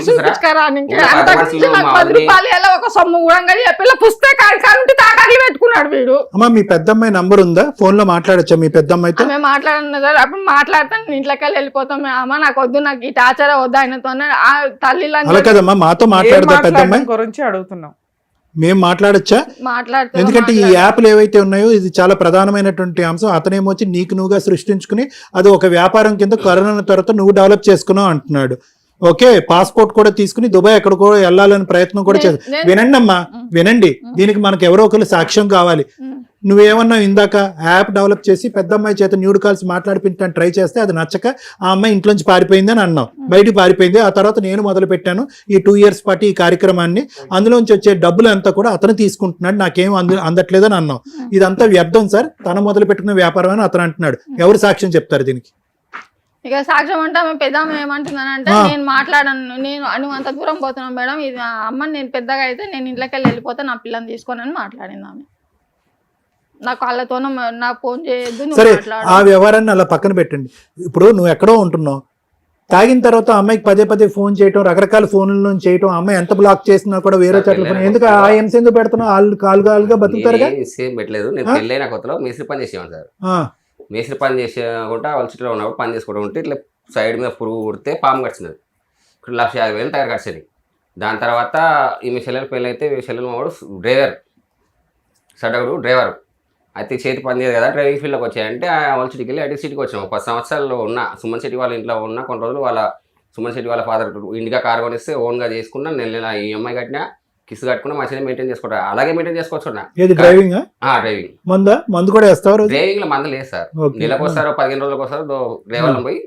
చూపించుకరా అంత నాకు 10 రూపాయలు ఎలా ఒక సొమ్ము కూడా పిల్ల పుస్తకాలు కానుంటే తాకట్లు పెట్టుకున్నాడు వీడు. అమ్మా మీ పెద్దమ్మాయి నంబర్ ఉందా? ఫోన్ లో మాట్లాడచ్చా మీ పెద్దమ్మాయితో? మేము మాట్లాడిన సార్ అప్పుడు మాట్లాడతాను ఇంట్లోకి వెళ్ళిపోతాం. అమ్మ నాకు వద్దు, నాకు ఈ టాచర్ వద్దు ఆయనతో ఆ తల్లి అలా కదమ్మా, మాతో మాట్లాడదా పెద్దమ్మాయి? గురించి అడుగుతున్నాం. మేము మాట్లాడచ్చా? మాట్లాడుతాం. ఎందుకంటే ఈ యాప్లు ఏవైతే ఉన్నాయో ఇది చాలా ప్రధానమైనటువంటి అంశం. అతనేమో వచ్చి నీకు నువ్వుగా సృష్టించుకుని అది ఒక వ్యాపారం కింద కరోనా తర్వాత నువ్వు డెవలప్ చేసుకున్నావు అంటున్నాడు. ఓకే, పాస్పోర్ట్ కూడా తీసుకుని దుబాయ్ ఎక్కడికో వెళ్ళాలని ప్రయత్నం కూడా చేస్తాను. వినండి అమ్మా, వినండి. దీనికి మనకు ఎవరో ఒకరు సాక్ష్యం కావాలి. నువ్వేమన్నావు ఇందాక, యాప్ డెవలప్ చేసి పెద్ద అమ్మాయి చేత న్యూడ్ కాల్స్ మాట్లాడిపించడానికి ట్రై చేస్తే అది నచ్చక ఆ అమ్మాయి ఇంట్లోంచి పారిపోయింది అని అన్నావు. బయటికి పారిపోయింది. ఆ తర్వాత నేను మొదలు పెట్టాను ఈ 2 years పాటు ఈ కార్యక్రమాన్ని. అందులోంచి వచ్చే డబ్బులు అంతా కూడా అతను తీసుకుంటున్నాడు, నాకేం అందట్లేదని అన్నావు. ఇదంతా వ్యర్థం సార్, తన మొదలు పెట్టుకున్న వ్యాపారం అని అతను అంటున్నాడు. ఎవరు సాక్ష్యం చెప్తారు దీనికి? ఇక సాక్ష్యం అంటే ఆమె పెద్దమ్మ ఏమంటుందనంటే నేను మాట్లాడను, నువ్వు అంత దూరం పోతున్నావు మేడం, ఇది అమ్మని నేను పెద్దగా అయితే నేను ఇంట్లోకి వెళ్ళిపోతే నా పిల్లని తీసుకోనని మాట్లాడింది ఆమె. నాకు వాళ్ళతో నాకు ఫోన్ చేయొద్దు, సరే మాట్లాడు. ఆ వ్యవహారాన్ని అలా పక్కన పెట్టండి. ఇప్పుడు నువ్వు ఎక్కడో ఉంటున్నావు, తాగిన తర్వాత అమ్మాయికి పదే ఫోన్ చేయటం, రకరకాల ఫోన్ల నుంచి చేయటం, అమ్మాయి ఎంత బ్లాక్ చేసినా కూడా వేరే చోట్ల ఫోన్. ఎందుకు ఆ ఎంస ఎందుకు పెడుతున్నావు? వాళ్ళు కాలుగా బతుకుతారుగా. సేమ్ పెట్టలేదు. నేను పెళ్ళైన కొత్తలో మేస్త్రి పని చేసేవాడు సార్. మేస్త్రి పని చేసేకుంటా వాళ్ళ చుట్టూ ఉన్నప్పుడు పని చేసుకోవడం ఉంటే ఇట్లా సైడ్ మీద పురుగు కుడితే పాము కడిచినది. 1,50,000 టైర్ కడిచేది. దాని తర్వాత ఈమె చెల్లెలు పెళ్ళి అయితే చెల్లెలు మావాడు డ్రైవర్, సడగుడు డ్రైవర్ అయితే చేతి పని చేయదు కదా, డ్రైవింగ్ ఫీల్డ్లోకి వచ్చాయంటే వాళ్ళ సిటీకి వెళ్ళి ఐటీ సిటీకి వచ్చాము. 10 సంవత్సరాలు ఉన్న సుమన్ శెట్టి వాళ్ళ ఇంట్లో ఉన్న కొన్ని రోజులు వాళ్ళ సుమన్ శెట్టి వాళ్ళ ఫాదర్ ఇండిగా కార్ కొనిస్తే ఓన్గా చేసుకున్నా, నెల ఈఎంఐ కట్టినా, కిస్ కట్టుకున్నా, మంచిగా మెయింటైన్ చేసుకుంటా. అలాగే మెయింటైన్ చేసుకోవచ్చు. డ్రైవింగ్ డ్రైవింగ్ మందు కూడా వేస్తారు? డ్రైవింగ్ లో మందు లేదు సార్. నెలకు వస్తారు, 15 రోజులకు వస్తారు డ్రైవర్లు పోయి.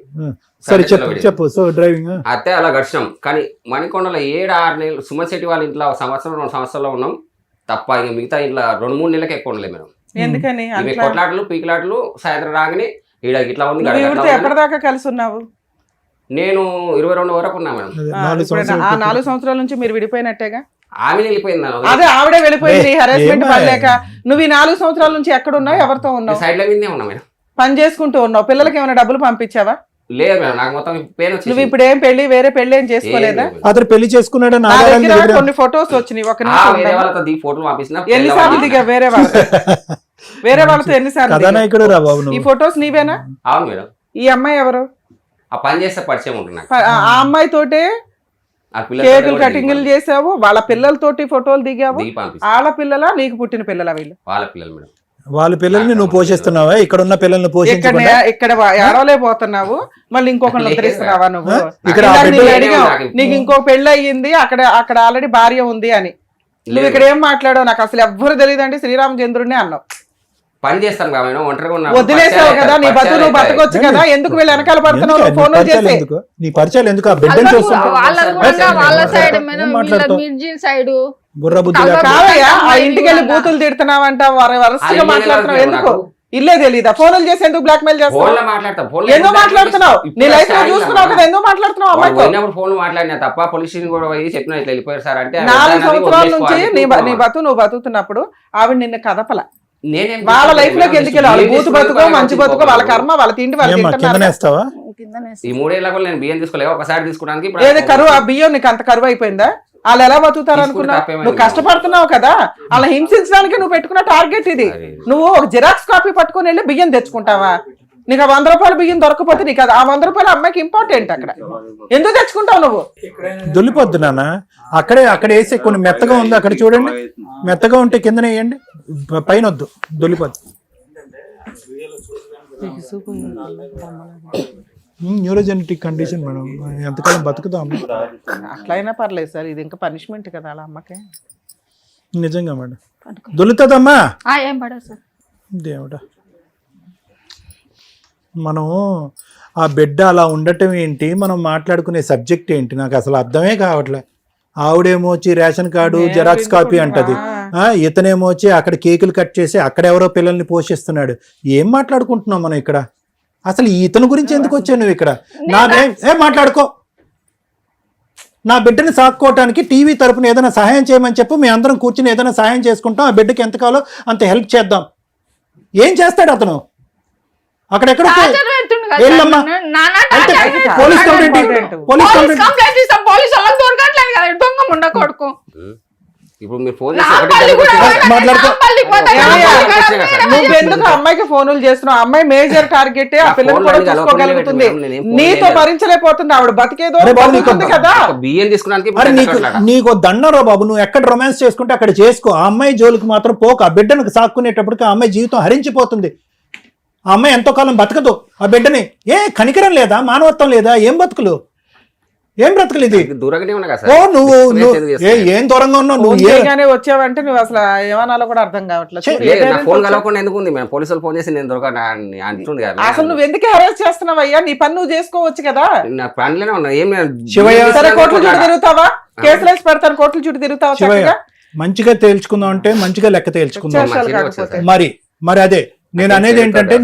సరే చెప్పు. సో డ్రైవింగ్ అయితే అలా గడిచినాం. కానీ మణికొండలో 7-6 నెలలు సుమన్ శెట్టి వాళ్ళ ఇంట్లో 1 సంవత్సరం 2 సంవత్సరాల్లో ఉన్నాం తప్ప. ఇంక మిగతా ఇంట్లో 2-3 నెలలకు ఎక్కువ ఉండలేదు మేము. ఎందుకని? కొట్లాటలు పీకులాటలు సాయంత్రం రాగానే ఈడ ఇట్లా ఉంది. ఎప్పటిదాకా కలిసి ఉన్నావు? నేను 22 వరకు ఉన్నా మేడం. 4 సంవత్సరాల నుంచి మీరు విడిపోయినట్టేగా? ఆమె వెళ్ళిపోయింది. అదే ఆవిడే వెళ్ళిపోయింది హెరాస్మెంట్ పడలేక. నువ్వు ఈ 4 సంవత్సరాల నుంచి ఎక్కడ ఉన్నావు? ఎవరితో ఉన్నావు? సైడ్ లో మీదే ఉన్నా మేడం. పని చేసుకుంటూ ఉన్నావు. పిల్లలకి ఏమైనా డబ్బులు పంపించావా? లేదు మేడం, నాకు మొత్తం పెయిన్ వచ్చింది. నువ్వు ఇప్పుడు ఏం వేరే పెళ్లి ఏం చేసుకోలేదా? అతను పెళ్లి చేసుకున్నాడని కొన్ని ఫొటోస్ వచ్చినాయి. ఒక నిమిషం ఫోటోలు పంపించిన. ఎన్నిసార్లు దిగా వేరే వాళ్ళతో ఎన్నిసార్లు? కథానాయకుడు రా బాబు. ఈ ఫొటోస్ నీవేనా? అవును మేడం. ఈ అమ్మాయి ఎవరు? ఆ పని చేస్తే పరిచయం ఉంటుంది. ఆ అమ్మాయి తోటే కేకులు కటింగ్లు చేసావు, వాళ్ళ పిల్లలతోటి ఫోటోలు దిగావు. వాళ్ళ పిల్లలా నీకు పుట్టిన పిల్లలా? వీళ్ళు వాళ్ళ పిల్లలు మేడం. వాళ్ళ పిల్లల్ని నువ్వు పోషిస్తున్నావా? ఇక్కడ ఉన్న పిల్లల్ని పోషించకుండా ఇక్కడ ఏడవలే పోతున్నావు, మళ్ళీ ఇంకొకరిని ఉద్ధరిస్తున్నావా నువ్వు? ఇక్కడ నీకు ఇంకో పెళ్లి అయ్యింది, అక్కడ ఆల్రెడీ భార్య ఉంది అని. నువ్వు ఇక్కడ ఏం మాట్లాడావు? నాకు అసలు ఎవ్వరు తెలియదు అంటే శ్రీరామచంద్రుడిని అన్నావు. పని చేస్తాను కాబట్టి ఒంటరిగా ఉన్నా. వదిలేసావు కదా, నీ బతుకు బతకొచ్చు కదా, ఎందుకు వీళ్ళు వెనకాల పడుతున్నావు? ఫోన్ చేసి నీ పరిచయాలు ఎందుకు? ఆ బిడ్డను చూస్తున్నావు. కాదయ్యా, ఆ ఇంటికి వెళ్ళి బూతులు తిడుతున్నావంట, వరసగా మాట్లాడుతున్నావు ఎందుకు? ఇల్లే తెలీదా? ఫోన్లు చేసి ఎందుకు బ్లాక్ మెయిల్ చేస్తావు? ఫోన్లో మాట్లాడతాం. ఎందుకు మాట్లాడుతున్నావు? నీ లైఫ్ లో చూసుకున్నావు కదా, ఎందుకు మాట్లాడుతున్నావు అమ్మాయితో? పోయినప్పుడు ఫోన్ మాట్లాడినా తప్ప పోలీస్ స్టేషన్ కూడా పోయి చెప్పిన ఇట్లా వెళ్ళిపోయారు సార్ అంటే 4 సంవత్సరాల నుంచి నువ్వు బతుకుతున్నప్పుడు ఆవిడ నిన్ను కదపల. నేనేం వాళ్ళ లైఫ్ లోకి ఎందుకు వెళ్ళాలి? బూతు బతుకో మంచి బతుకో వాళ్ళ కర్మ, వాళ్ళ తిండి వాళ్ళు తింటున్నారు. కిందనేస్తావా? ఈ 3 ఏళ్ళ కూడా నేను బియ్యం తీసుకోలేదు, ఒకసారి తీసుకోవడానికి ఏది కరువు? ఆ బియ్యం నీకు అంత కరువు అయిపోయిందా? వాళ్ళు ఎలా బతుకుతారు అనుకున్నావు? నువ్వు కష్టపడుతున్నావు కదా, అలా హింసించడానికి నువ్వు పెట్టుకున్న టార్గెట్ ఇది. నువ్వు ఒక జిరాక్స్ కాపీ పట్టుకొని వెళ్ళి బియ్యం తెచ్చుకుంటావా? నీకు 100 రూపాయలు బియ్యం దొరకపోతే నీకు ఆ 100 రూపాయలు అమ్మాయికి ఇంపార్టెంట్. అక్కడ ఎందుకు తెచ్చుకుంటావు నువ్వు? దొల్లిపోద్దు నాన్న. అక్కడ వేసే కొన్ని మెత్తగా ఉంది, అక్కడ చూడండి. మెత్తగా ఉంటే కిందనే వేయండి, పైన వద్దు, దొల్లిపోద్దు. న్యూరోజెనెటిక్ కండిషన్ మేడం, ఎంతకాలం బతుకుతాం. అట్లయినా పర్లేదు సార్, ఇది ఇంకా పనిష్మెంట్ కదా అలా అమ్మకే. నిజంగా మేడం దొల్లుతుందమ్మా. ఏం పడదు సార్. దేవుడా, మనం ఆ బిడ్డ అలా ఉండటం ఏంటి, మనం మాట్లాడుకునే సబ్జెక్ట్ ఏంటి, నాకు అసలు అర్థమే కావట్లే. ఆవిడేమో వచ్చి రేషన్ కార్డు జెరాక్స్ కాపీ అంటది, ఇతనేమో వచ్చి అక్కడ కేకులు కట్ చేసి అక్కడెవరో పిల్లల్ని పోషిస్తున్నాడు. ఏం మాట్లాడుకుంటున్నాం మనం ఇక్కడ? అసలు ఇతని గురించి ఎందుకు వచ్చావు నువ్వు ఇక్కడ? ఏం మాట్లాడుకో. నా బిడ్డని సాక్కోవటానికి టీవీ తరపున ఏదైనా సహాయం చేయమని చెప్పు, మేము అందరం కూర్చుని ఏదైనా సహాయం చేసుకుంటాం, ఆ బిడ్డకి ఎంత కావాలో అంత హెల్ప్ చేద్దాం. ఏం చేస్తాడు అతను? అక్కడెక్కడ పోలీస్ కంప్లైంట్ ఇప్పుడు మీరు ఫోన్ నువ్వెందుకు అమ్మాయికి ఫోన్లు చేస్తున్నావు? అమ్మాయి మేజర్ టార్గెట్, ఆ పిల్లలు కూడా చూసుకోగలుగుతుంది. నీతో భరించలేకపోతుంది ఆవిడ, బతికేదో బతుకుతుంది కదా. బియ్యం తీసుకున్నానికి నీకు దండరా బాబు, నువ్వు ఎక్కడ రొమాన్స్ చేసుకుంటే అక్కడ చేసుకో. ఆ అమ్మాయి జోలికి మాత్రం పోక. ఆ బిడ్డను సాక్కునేటప్పటికి ఆ అమ్మాయి జీవితం హరించిపోతుంది. ఆ అమ్మాయి ఎంతో కాలం బతకదు. ఆ బిడ్డని కనికరం లేదా, మానవత్వం లేదా? ఏం బతుకులు, ఏం బ్రతుకులు ఇది? దూరంగానే ఉన్నా ఓ నువ్వు ఏం దూరంగా ఉన్నావు నువ్వు? వచ్చావంటే నువ్వు అసలు ఏమనాలో కూడా అర్థం కావట్లేదు. ఫోన్ కలవకుండా ఎందుకు ఉంది? మేము పోలీసులు ఫోన్ చేసి నేను దొరకండి. అసలు నువ్వు ఎందుకు హెరాస్ చేస్తున్నావు అయ్యా? నీ పని నువ్వు చేసుకోవచ్చు కదా. నా పనిలోనే ఉన్నా. ఏం సరే, కోట్ల చుట్టూ తిరుగుతావా? కేసులు వేసి పెడతాను, కోట్ల చుట్టూ తిరుగుతావా? మంచిగా తేల్చుకుందాం అంటే మంచిగా లెక్క తేల్చుకుందాం. మరి అదే నేను అనేది ఏంటంటే,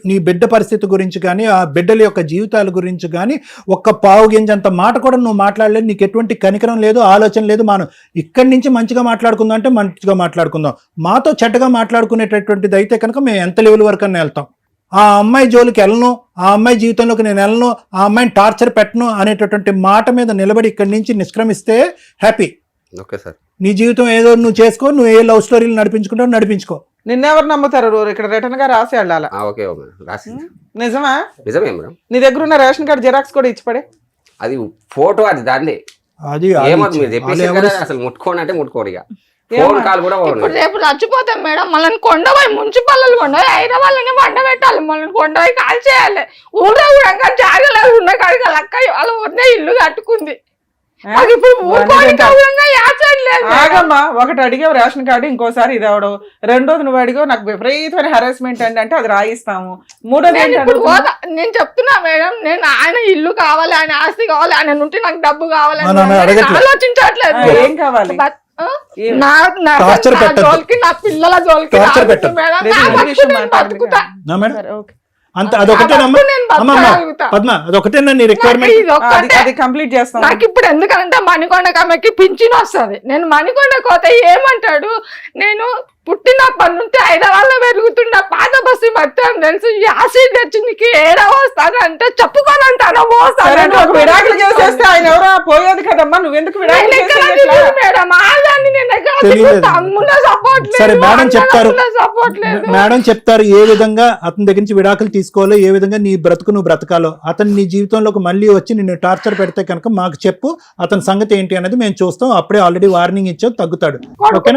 నీ బిడ్డ పరిస్థితి గురించి కానీ, ఆ బిడ్డల యొక్క జీవితాల గురించి కానీ ఒక్క పావు గింజంత మాట కూడా నువ్వు మాట్లాడలేదు. నీకు ఎటువంటి కనికరం లేదు, ఆలోచన లేదు. మనం ఇక్కడి నుంచి మంచిగా మాట్లాడుకుందాం అంటే మంచిగా మాట్లాడుకుందాం. మాతో చెడ్డగా మాట్లాడుకునేటటువంటిది అయితే కనుక మేము ఎంత లెవెల్ వరకు అని వెళ్తాం. ఆ అమ్మాయి జోలికి వెళ్ళను, ఆ అమ్మాయి జీవితంలోకి నేను వెళ్ళను, ఆ అమ్మాయిని టార్చర్ పెట్టను అనేటటువంటి మాట మీద నిలబడి ఇక్కడి నుంచి నిష్క్రమిస్తే హ్యాపీ. ఓకే సార్, నీ జీవితం ఏదో నువ్వు చేసుకో, నువ్వు ఏ లవ్ స్టోరీలు నడిపించుకో. నిన్నెవరు నమ్ముతారు? ఇక్కడ రిటర్న్ గా రాసి వెళ్ళాలి. నిజమా? నిజమే మేడం. నీ దగ్గర ఉన్న రేషన్ కార్డు జిరాక్స్ కూడా ఇచ్చిపడే. అది ఫోటో, అది దాన్ని అసలు ముట్టుకోండి అంటే ముట్టుకోడు. ఇక ఫోన్ కాల్ కూడా రేపు చచ్చిపోతాం మేడం. మళ్ళీ కొండపోయి మున్సిపల్ కొండపోయి అయిన వాళ్ళని వండ పెట్టాలి, మళ్ళీ కొండపోయి కాల్ చేయాలి. ఊళ్ళో కూడా జాగలేదు, ఉన్న కాడికి లక్క వాళ్ళ ఊరినే ఇల్లు కట్టుకుంది. ఆగమ్మా, ఒకటి అడిగావు రేషన్ కార్డు, ఇంకోసారి ఇది అవడం, రెండోది నువ్వు అడిగావు నాకు విపరీతమైన హెరాస్మెంట్ అంటే అది రాయిస్తాము, మూడోది నేను చెప్తున్నా మేడం, నేను ఆయన ఇల్లు కావాలి, ఆయన ఆస్తి కావాలి, ఆయన నుండి నాకు డబ్బు కావాలి ఆలోచించట్లేదు. ఏం కావాలి? నా జోలికి, నా పిల్లల జోలికి నాకు ఇప్పుడు ఎందుకంటే మణికొండకి ఆమెకి పింఛన్ వస్తుంది. నేను మణికొండకు పోతే ఏమంటాడు, నేను పుట్టినప్పటి నుంచి హైదరాబాద్ లో పెరుగుతున్న పాత బస్సు మొత్తం తెలుసు, యాసిడ్ తెచ్చి నీకు ఏడా వస్తాను అంటే చెప్పుకోనంటాను. విడాకులు చేసేస్తే ఆయన ఎవరో పోయేది కదమ్మా, నువ్వెందుకు మేడం చెప్తారు ఏ విధంగా అతని దగ్గర నుంచి విడాకులు తీసుకోవాలో, ఏ విధంగా నీ బ్రతుకు నువ్వు బ్రతకాలో. అతను నీ జీవితంలోకి మళ్ళీ వచ్చి నిన్ను టార్చర్ పెడితే కనుక మాకు చెప్పు, అతని సంగతి ఏంటి అనేది మేము చూస్తాం. అప్పుడే ఆల్రెడీ వార్నింగ్ ఇచ్చావు, తగ్గుతాడు.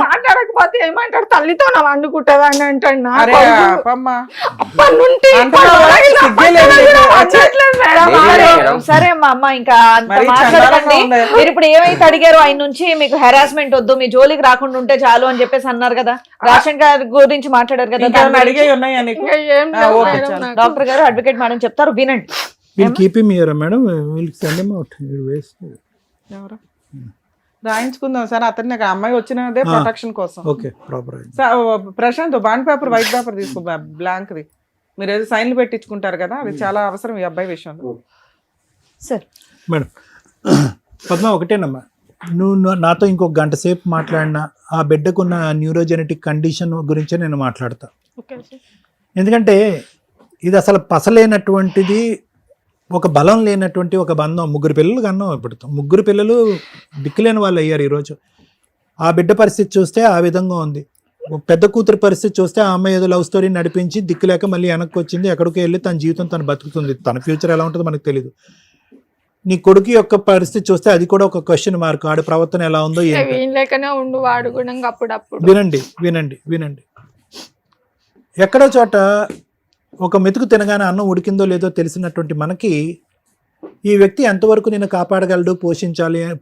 మాట్లాడకపోతే ఏమంటాడు, తల్లితో వండుకుంటా అని అంటాడు. సరే అమ్మా, ఇంకా అంత మాట్లాడకండి. మీరు ఇప్పుడు ఏమైతే అడిగారు ఆయన నుంచి, మీకు హెరాస్మెంట్ వద్దు, మీ జోలికి రాకుండా ఉంటే చాలు అని చెప్పేసి అన్నారు కదా. రేషన్ కార్డు గురించి మాట్లాడారు కదా, డాక్టర్ గారు అడ్వకేట్ మేడం చెప్తారు, వినండి. రాయించుకుందాం సార్, అతన్ని నాకు అమ్మాయి వచ్చినదే ప్రొటెక్షన్ కోసం. Okay proper. Prashant bond paper, white paper తీసుకో, బ్లాంక్ ది. మీరు ఏదో సైన్లు పెట్టించుకుంటారు కదా, అది చాలా అవసరం ఈ అబ్బాయి విషయంలో. సార్ మేడం పద్మ ఒకటేనమ్మా, నువ్వు నాతో ఇంకొక గంట సేపు మాట్లాడినా ఆ బిడ్డకున్న న్యూరోజెనెటిక్ కండిషన్ గురించే నేను మాట్లాడతా. ఎందుకంటే ఇది అసలు పసలేనటువంటిది, ఒక బలం లేనటువంటి ఒక బంధం. 3 పిల్లలు కన్నాం ఇప్పుడు, 3 పిల్లలు దిక్కులేని వాళ్ళు అయ్యారు ఈరోజు. ఆ బిడ్డ పరిస్థితి చూస్తే ఆ విధంగా ఉంది. పెద్ద కూతురు పరిస్థితి చూస్తే ఆ అమ్మాయి ఏదో లవ్ స్టోరీ నడిపించి దిక్కులేక మళ్ళీ వెనక్కి వచ్చింది, ఎక్కడికి వెళ్ళి తన జీవితం తను బతుకుతుంది. తన ఫ్యూచర్ ఎలా ఉంటుందో మనకు తెలియదు. నీ కొడుకు యొక్క పరిస్థితి చూస్తే అది కూడా ఒక క్వశ్చన్ మార్క్. ఆడి ప్రవర్తన ఎలా ఉందో లేకనే ఉండు వాడు కూడా అప్పుడప్పుడు. వినండి వినండి వినండి, ఎక్కడో చోట ఒక మెతుకు తినగానే అన్నం ఉడికిందో లేదో తెలిసినటువంటి మనకి ఈ వ్యక్తి ఎంతవరకు నేను కాపాడగలడు,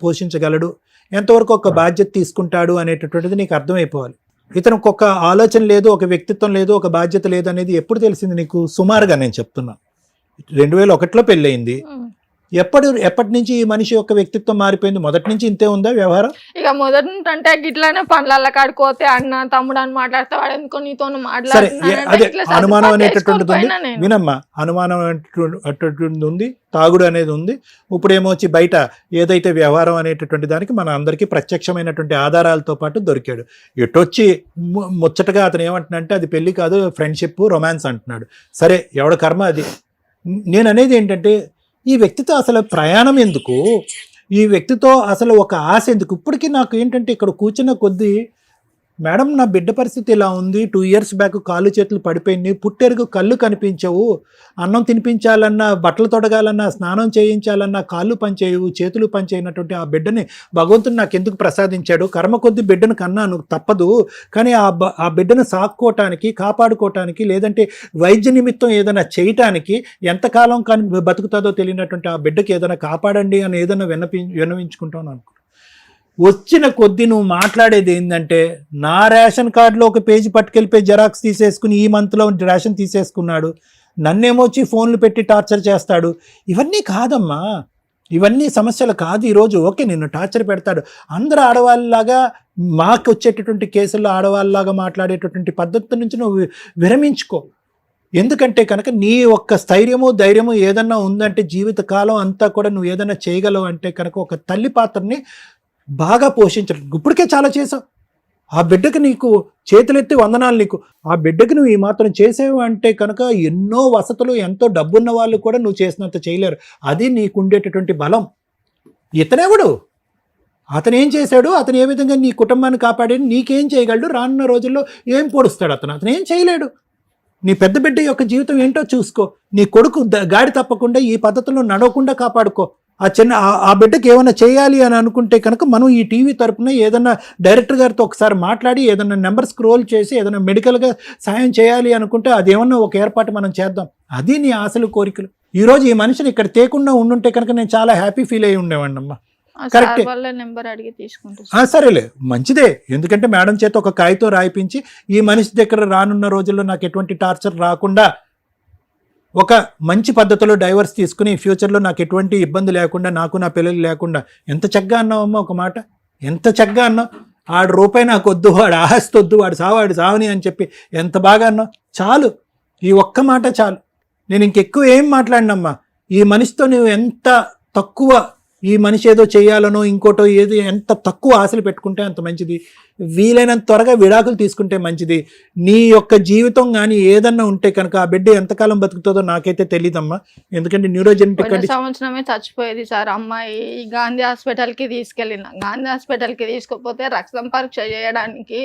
పోషించగలడు, ఎంతవరకు ఒక బాధ్యత తీసుకుంటాడు అనేటటువంటిది నీకు అర్థమైపోవాలి. ఇతనికి ఒక ఆలోచన లేదు, ఒక వ్యక్తిత్వం లేదు, ఒక బాధ్యత లేదు అనేది ఎప్పుడు తెలిసింది నీకు? సుమారుగా నేను చెప్తున్నా, 2001లో పెళ్ళయింది. ఎప్పటి నుంచి ఈ మనిషి యొక్క వ్యక్తిత్వం మారిపోయింది? మొదటి నుంచి ఇంతే ఉందా వ్యవహారం? ఇక మొదటి అంటే గిట్లానే పనుల కాడిపోతే అన్న తమ్ముడు అని మాట్లాడితే వాడు ఎందుకో నీతో సరే, అదే అనుమానం అనేటటువంటిది ఉంది. వినమ్మా, అనుమానం అనేటటువంటి ఉంది, తాగుడు అనేది ఉంది. ఇప్పుడు ఏమొచ్చి బయట ఏదైతే వ్యవహారం అనేటటువంటి దానికి మన అందరికీ ప్రత్యక్షమైనటువంటి ఆధారాలతో పాటు దొరికాడు. ఎటొచ్చి ముచ్చటగా అతను ఏమంటున్నాడంటే అది పెళ్లి కాదు, ఫ్రెండ్షిప్, రొమాన్స్ అంటున్నాడు. సరే, ఎవడ కర్మ అది. నేను అనేది ఏంటంటే ఈ వ్యక్తితో అసలు ప్రయాణం ఎందుకు, ఈ వ్యక్తితో అసలు ఒక ఆశ ఎందుకు? ఇప్పటికీ నాకు ఏంటంటే ఇక్కడ కూర్చున్న కొద్దీ, మేడం నా బిడ్డ పరిస్థితి ఇలా ఉంది, 2 years బ్యాక్ కాళ్ళు చేతులు పడిపోయింది, పుట్టెరుగు కళ్ళు కనిపించవు, అన్నం తినిపించాలన్నా, బట్టలు తొడగాలన్నా, స్నానం చేయించాలన్నా కాళ్ళు పనిచేయవు, చేతులు పనిచేయనటువంటి ఆ బిడ్డని భగవంతుడు నాకు ఎందుకు ప్రసాదించాడు? కర్మ కొద్ది బిడ్డను కన్నాను, తప్పదు. కానీ ఆ బిడ్డను సాక్కోవటానికి, కాపాడుకోవటానికి, లేదంటే వైద్య నిమిత్తం ఏదైనా చేయటానికి ఎంతకాలం కానీ బతుకుతుందో తెలియనటువంటి ఆ బిడ్డకి ఏదైనా కాపాడండి అని ఏదైనా విన్నవించుకుంటాను అనుకో. వచ్చిన కొద్దీ నువ్వు మాట్లాడేది ఏంటంటే, నా రేషన్ కార్డులో ఒక పేజీ పట్టుకెళ్ళిపోయి జెరాక్స్ తీసేసుకుని ఈ మంత్లో రేషన్ తీసేసుకున్నాడు, నన్నేమొచ్చి ఫోన్లు పెట్టి టార్చర్ చేస్తాడు. ఇవన్నీ కాదమ్మా, ఇవన్నీ సమస్యలు కాదు. ఈరోజు ఓకే నిన్ను టార్చర్ పెడతాడు, అందరూ ఆడవాళ్ళలాగా మాకు వచ్చేటటువంటి కేసుల్లో ఆడవాళ్ళలాగా మాట్లాడేటటువంటి పద్ధతి నుంచి నువ్వు విరమించుకో. ఎందుకంటే కనుక నీ ఒక్క స్థైర్యము, ధైర్యము ఏదన్నా ఉందంటే జీవితకాలం అంతా కూడా నువ్వు ఏదైనా చేయగలవు అంటే కనుక ఒక తల్లి పాత్రని బాగా పోషించడం. ఇప్పటికే చాలా చేసావు. ఆ బిడ్డకి నీకు చేతులెత్తి వందనాలు. నీకు ఆ బిడ్డకి నువ్వు ఈ మాత్రం చేసేవు అంటే కనుక ఎన్నో వసతులు, ఎంతో డబ్బున్న వాళ్ళు కూడా నువ్వు చేసినంత చేయలేరు. అది నీకు ఉండేటటువంటి బలం. ఇతనెవడు? అతను ఏం చేశాడు? అతను ఏ విధంగా నీ కుటుంబాన్ని కాపాడి నీకేం చేయగలడు? రానున్న రోజుల్లో ఏం పొడుస్తాడు అతను ఏం చేయలేడు. నీ పెద్ద బిడ్డ యొక్క జీవితం ఏంటో చూసుకో. నీ కొడుకు గాడి తప్పకుండా ఈ పద్ధతిలో నడవకుండా కాపాడుకో. ఆ బిడ్డకి ఏమైనా చేయాలి అని అనుకుంటే కనుక మనం ఈ టీవీ తరపున ఏదైనా డైరెక్టర్ గారితో ఒకసారి మాట్లాడి ఏదైనా నెంబర్ స్క్రోల్ చేసి ఏదైనా మెడికల్గా సాయం చేయాలి అనుకుంటే అది ఏమన్నా ఒక ఏర్పాటు మనం చేద్దాం. అది నీ ఆశలు, కోరికలు. ఈరోజు ఈ మనిషిని ఇక్కడ తేకుండా ఉండుంటే కనుక నేను చాలా హ్యాపీ ఫీల్ అయ్యి ఉండేవాడిని అమ్మా. కరెక్ట్, సరేలే, మంచిదే. ఎందుకంటే మేడం చేత ఒక కాగితం రాయిపించి ఈ మనిషి దగ్గర రానున్న రోజుల్లో నాకు ఎటువంటి టార్చర్ రాకుండా ఒక మంచి పద్ధతిలో డైవర్స్ తీసుకుని ఫ్యూచర్లో నాకు ఎటువంటి ఇబ్బంది లేకుండా, నాకు నా పిల్లలు లేకుండా. ఎంత చక్కగా అన్నావమ్మా ఒక మాట, ఎంత చక్కగా అన్నావు. ఆడు రూపాయి నాకు వద్దు, వాడు ఆస్తి వద్దు, వాడు సావని అని చెప్పి ఎంత బాగా అన్నావు. చాలు, ఈ ఒక్క మాట చాలు. నేను ఇంకెక్కువ ఏం మాట్లాడినమ్మా. ఈ మనిషితో నువ్వు ఎంత తక్కువ, ఈ మనిషి ఏదో చేయాలనో ఇంకోటో ఏదో ఎంత తక్కువ ఆశలు పెట్టుకుంటే అంత మంచిది. వీలైనంత త్వరగా విడాకులు తీసుకుంటే మంచిది. నీ యొక్క జీవితం కానీ ఏదన్నా ఉంటే కనుక ఆ బిడ్డ ఎంతకాలం బతుకుతుందో నాకైతే తెలియదమ్మా. ఎందుకంటే న్యూరోజెనెటిక్ సంవత్సరమే చచ్చిపోయేది సార్ అమ్మాయి. గాంధీ హాస్పిటల్కి తీసుకెళ్ళిన, గాంధీ హాస్పిటల్కి తీసుకుపోతే రక్తం పరీక్ష చేయడానికి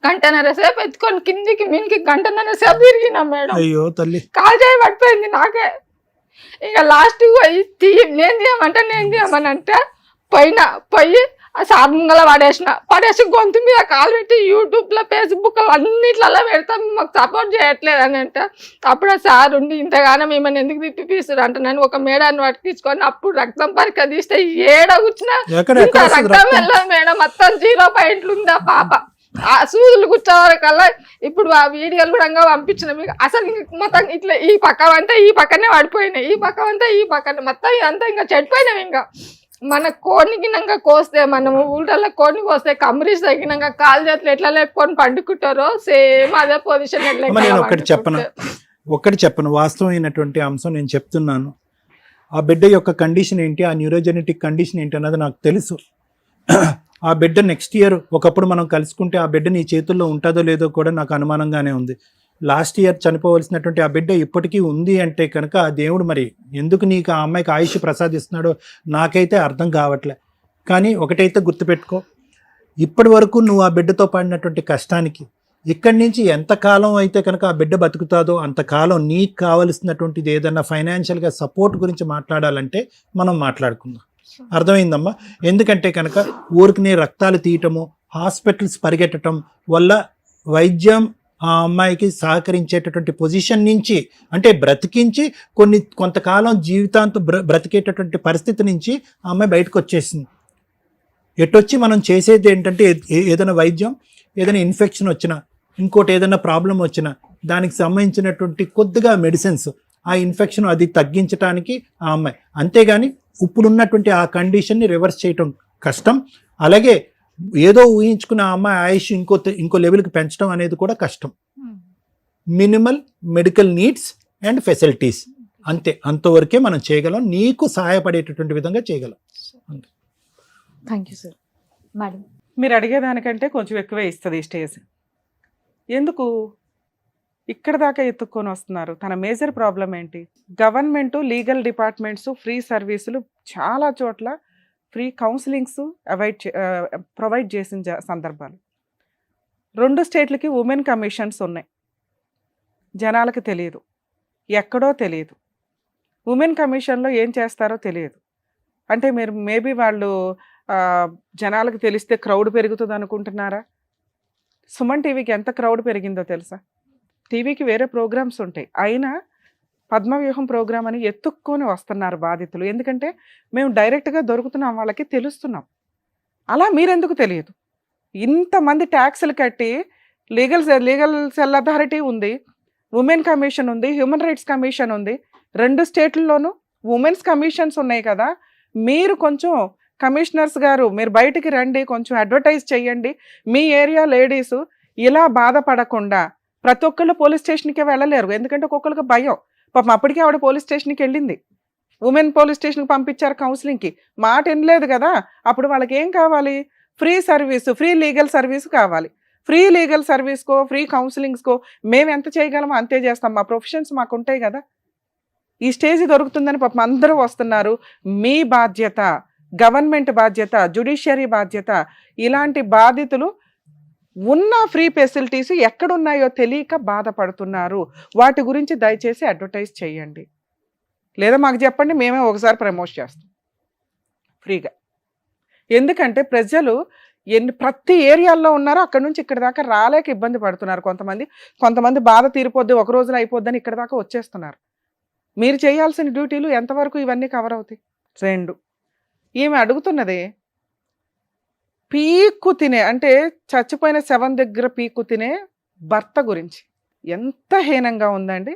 గంటన్నర సేపు ఎత్తుకొని కిందికి మీనికి గంటన్నర సేపు తిరిగినా మేడం. అయ్యో తల్లి, కాల్ చేయి పడిపోయింది నాకే. ఇక లాస్ట్ పోయి నేను తీయమని అంటే పోయి ఆ సార్ ముంగల పడేసి గొంతు మీద కాలు పెట్టి యూట్యూబ్లో, ఫేస్బుక్లో అన్నిట్లలో పెడతాం, మాకు సపోర్ట్ చేయట్లేదు అని అంటే అప్పుడు ఆ సార్ ఉండి ఇంతగానో మిమ్మల్ని ఎందుకు తిప్పిపిస్తారు అంటే నేను ఒక మేడాన్ని పట్టుకొచ్చుకొని అప్పుడు రక్తం పరీక్ష తీస్తే ఏడ కూర్చున్నా రక్తం వెళ్ళదు మేడం, మొత్తం 0 పాయింట్లు ఉంది ఆ పాప. ఆ సూదులు కూర్చోవరకల్లా ఇప్పుడు ఆ వీడియోలు కూడా పంపించిన మీకు. అసలు మొత్తం ఇట్లా ఈ పక్క అంతా ఈ పక్కనే పడిపోయినాయి, ఈ పక్క అంతా ఈ పక్కనే మొత్తం ఇదంతా ఇంకా చెడిపోయినాం. ఇంకా మన కోడిని గినంగా కోస్తే మనము ఊళ్ళల్లో కోడిని కోస్తే కమరీస్ తగినంగా కాలు చేతులు ఎట్లా లేపుకొని పండుకుంటారో సేమ్ అదే పొజిషన్ నేను ఒక్కటి చెప్పను వాస్తవమైనటువంటి అంశం నేను చెప్తున్నాను. ఆ బిడ్డ యొక్క కండిషన్ ఏంటి, ఆ న్యూరోజెనెటిక్ కండిషన్ ఏంటి అన్నది నాకు తెలుసు. ఆ బిడ్డ నెక్స్ట్ ఇయర్ ఒకప్పుడు మనం కలుసుకుంటే ఆ బిడ్డ నీ చేతుల్లో ఉంటుందో లేదో కూడా నాకు అనుమానంగానే ఉంది. లాస్ట్ ఇయర్ చనిపోవలసినటువంటి ఆ బిడ్డ ఇప్పటికీ ఉంది అంటే కనుక ఆ దేవుడు మరి ఎందుకు నీకు ఆ అమ్మాయికి ఆయుష్ ప్రసాదిస్తున్నాడో నాకైతే అర్థం కావట్లే. కానీ ఒకటైతే గుర్తుపెట్టుకో, ఇప్పటి వరకు నువ్వు ఆ బిడ్డతో పడినటువంటి కష్టానికి ఇక్కడి నుంచి ఎంతకాలం అయితే కనుక ఆ బిడ్డ బతుకుతాదో అంతకాలం నీకు కావలసినటువంటిది ఏదన్నా ఫైనాన్షియల్గా సపోర్ట్ గురించి మాట్లాడాలంటే మనం మాట్లాడుకుందాం. అర్థమైందమ్మా? ఎందుకంటే కనుక ఊరికి రక్తాలు తీయటము, హాస్పిటల్స్ పరిగెట్టడం వల్ల వైద్యం ఆ అమ్మాయికి సహకరించేటటువంటి పొజిషన్ నుంచి అంటే బ్రతికించి కొంతకాలం జీవితాంతం బ్రతికేటటువంటి పరిస్థితి నుంచి ఆ అమ్మాయి బయటకు వచ్చేసింది. ఎటొచ్చి మనం చేసేది ఏంటంటే ఏదైనా వైద్యం, ఏదైనా ఇన్ఫెక్షన్ వచ్చినా, ఇంకోటి ఏదైనా ప్రాబ్లం వచ్చినా దానికి సంబంధించినటువంటి కొద్దిగా మెడిసిన్స్ ఆ ఇన్ఫెక్షన్ అది తగ్గించడానికి ఆ అమ్మాయి, అంతేగాని ఇప్పుడున్నటువంటి ఆ కండిషన్ని రివర్స్ చేయటం కష్టం. అలాగే ఏదో ఊహించుకున్న ఆ అమ్మాయి ఆయుష్ ఇంకో లెవెల్కి పెంచడం అనేది కూడా కష్టం. Minimal medical needs and facilities అంతే, అంతవరకే మనం చేయగలం. నీకు సహాయపడేటటువంటి విధంగా చేయగలం. Thank you sir. మేడం, మీరు అడిగేదానికంటే కొంచెం ఎక్కువే ఇస్తుంది ఈ స్టేజ్. ఎందుకు ఇక్కడ దాకా ఎత్తుక్కొని వస్తున్నారు? తన మేజర్ ప్రాబ్లం ఏంటి? గవర్నమెంట్ లీగల్ డిపార్ట్మెంట్స్ ఫ్రీ సర్వీసులు చాలా చోట్ల ఫ్రీ కౌన్సిలింగ్స్ ప్రొవైడ్ చేసిన సందర్భాలు. 2 స్టేట్లకి ఉమెన్ కమిషన్స్ ఉన్నాయి. జనాలకు తెలియదు, ఎక్కడో తెలియదు. ఉమెన్ కమిషన్లో ఏం చేస్తారో తెలియదు. అంటే మీరు మేబీ వాళ్ళు జనాలకు తెలిస్తే క్రౌడ్ పెరుగుతుంది అనుకుంటున్నారా? సుమన్ టీవీకి ఎంత క్రౌడ్ పెరిగిందో తెలుసా? టీవీకి వేరే ప్రోగ్రామ్స్ ఉంటాయి, అయినా పద్మవ్యూహం ప్రోగ్రామ్ అని ఎత్తుక్కొని వస్తున్నారు బాధితులు. ఎందుకంటే మేము డైరెక్ట్గా దొరుకుతున్నాం, వాళ్ళకి తెలుస్తున్నాం. అలా మీరెందుకు తెలియదు? ఇంతమంది ట్యాక్సులు కట్టి లీగల్ సెల్ అథారిటీ ఉంది, ఉమెన్ కమిషన్ ఉంది, హ్యూమన్ రైట్స్ కమిషన్ ఉంది. 2 స్టేట్లలోనూ ఉమెన్స్ కమిషన్స్ ఉన్నాయి కదా. మీరు కొంచెం కమిషనర్స్ గారు మీరు బయటికి రండి, కొంచెం అడ్వర్టైజ్ చేయండి. మీ ఏరియా లేడీస్ ఇలా బాధపడకుండా ప్రతి ఒక్కళ్ళు పోలీస్ స్టేషన్కే వెళ్ళలేరు, ఎందుకంటే ఒక్కొక్కరికి భయం. పాపం అప్పటికే ఆవిడ పోలీస్ స్టేషన్కి వెళ్ళింది, ఉమెన్ పోలీస్ స్టేషన్కి పంపించారు కౌన్సిలింగ్కి, మాట వినలేదు కదా. అప్పుడు వాళ్ళకి ఏం కావాలి? Free service, free legal service కావాలి. ఫ్రీ లీగల్ సర్వీస్కో ఫ్రీ కౌన్సిలింగ్స్కో మేము ఎంత చేయగలమో అంతే చేస్తాం, మా ప్రొఫెషన్స్ మాకు ఉంటాయి కదా. ఈ స్టేజ్ దొరుకుతుందని పాపం అందరూ వస్తున్నారు. మీ బాధ్యత, గవర్నమెంట్ బాధ్యత, జ్యుడిషియరీ బాధ్యత. ఇలాంటి బాధితులు ఉన్న ఫ్రీ ఫెసిలిటీస్ ఎక్కడున్నాయో తెలియక బాధపడుతున్నారు. వాటి గురించి దయచేసి అడ్వర్టైజ్ చేయండి, లేదా మాకు చెప్పండి, మేమే ఒకసారి ప్రమోట్ చేస్తాం ఫ్రీగా. ఎందుకంటే ప్రజలు ప్రతి ఏరియాల్లో ఉన్నారో అక్కడి నుంచి ఇక్కడ దాకా రాలేక ఇబ్బంది పడుతున్నారు. కొంతమంది బాధ తీరిపోద్ది, ఒక రోజులో అయిపోద్దని ఇక్కడ దాకా వచ్చేస్తున్నారు. మీరు చేయాల్సిన డ్యూటీలు ఎంతవరకు ఇవన్నీ కవర్ అవుతాయి? 2, ఈమె అడుగుతున్నది పీక్కు తినే, అంటే చచ్చిపోయిన శవం దగ్గర పీక్కు తినే భర్త గురించి. ఎంత హీనంగా ఉందండి.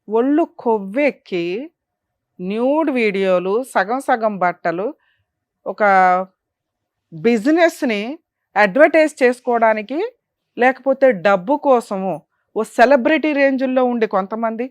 ఒళ్ళు కొవ్వెక్కి న్యూడ్ వీడియోలు, సగం సగం బట్టలు, ఒక బిజినెస్ని అడ్వర్టైజ్ చేసుకోవడానికి, లేకపోతే డబ్బు కోసము ఓ సెలబ్రిటీ రేంజుల్లో ఉండి కొంతమంది,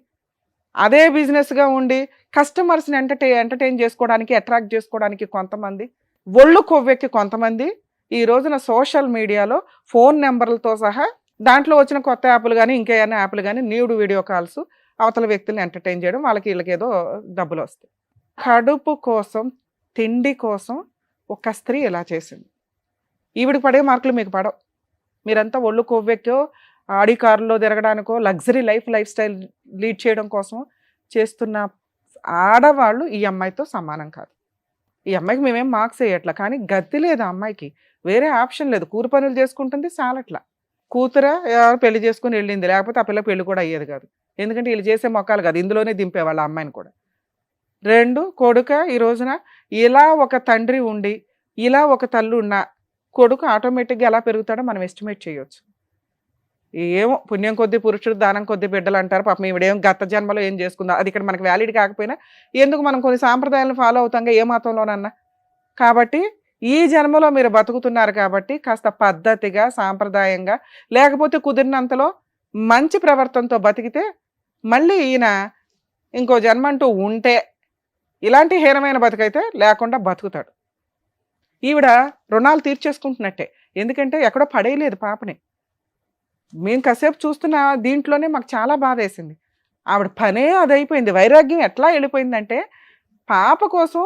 అదే బిజినెస్గా ఉండి కస్టమర్స్ని ఎంటర్టైన్ చేసుకోవడానికి, అట్రాక్ట్ చేసుకోవడానికి కొంతమంది, ఒళ్ళు కొవ్వెక్కి కొంతమంది ఈ రోజున సోషల్ మీడియాలో ఫోన్ నెంబర్లతో సహా దాంట్లో వచ్చిన కొత్త యాప్లు కానీ ఇంకేమైనా యాప్లు కానీ న్యూడ్ వీడియో కాల్స్ అవతల వ్యక్తులను ఎంటర్టైన్ చేయడం, వాళ్ళకి వీళ్ళకి ఏదో డబ్బులు వస్తాయి. కడుపు కోసం, తిండి కోసం ఒక స్త్రీ ఇలా చేసింది. ఈవిడికి పడే మార్కులు మీకు పడవు. మీరంతా ఒళ్ళు కొవ్వెక్కో ఆడి కారులో తిరగడానికో లగ్జరీ లైఫ్ స్టైల్ లీడ్ చేయడం కోసం చేస్తున్న ఆడవాళ్ళు ఈ అమ్మాయితో సమానం కాదు. ఈ అమ్మాయికి మేమేం మార్క్స్ వేయట్లా, కానీ గతి లేదు ఆ అమ్మాయికి, వేరే ఆప్షన్ లేదు. కూలి పనులు చేసుకుంటుంది చాలట్లా. కూతుర పెళ్లి చేసుకుని వెళ్ళింది, లేకపోతే ఆ పిల్ల పెళ్లి కూడా అయ్యేది కాదు. ఎందుకంటే వీళ్ళు చేసే మొక్కలు కాదు, ఇందులోనే దింపేవాళ్ళ అమ్మాయిని కూడా. 2 కొడుక ఈ రోజున ఇలా ఒక తండ్రి ఉండి ఇలా ఒక తల్లి ఉన్న కొడుకు ఆటోమేటిక్గా ఎలా పెరుగుతాడో మనం ఎస్టిమేట్ చేయొచ్చు. ఏమో పుణ్యం కొద్ది పురుషుడు, దానం కొద్ది బిడ్డలు అంటారు. పాపం ఈవిడేం గత జన్మలో ఏం చేసుకుందా, అది ఇక్కడ మనకు వ్యాలిడ్ కాకపోయినా ఎందుకు మనం కొన్ని సాంప్రదాయాలను ఫాలో అవుతాంగా ఏ మతంలోనన్నా. కాబట్టి ఈ జన్మలో మీరు బతుకుతున్నారు కాబట్టి కాస్త పద్ధతిగా సాంప్రదాయంగా లేకపోతే కుదిరినంతలో మంచి ప్రవర్తనతో బతికితే మళ్ళీ ఈయన ఇంకో జన్మ అంటూ ఉంటే ఇలాంటి హీనమైన బతుకైతే లేకుండా బతుకుతాడు. ఈవిడ రుణాలు తీర్చేసుకుంటున్నట్టే, ఎందుకంటే ఎక్కడో పడేయలేదు పాపని. మేము కాసేపు చూస్తున్న దీంట్లోనే మాకు చాలా బాధ వేసింది. ఆవిడ పనే అది అయిపోయింది. వైరాగ్యం ఎట్లా వెళ్ళిపోయిందంటే పాప కోసం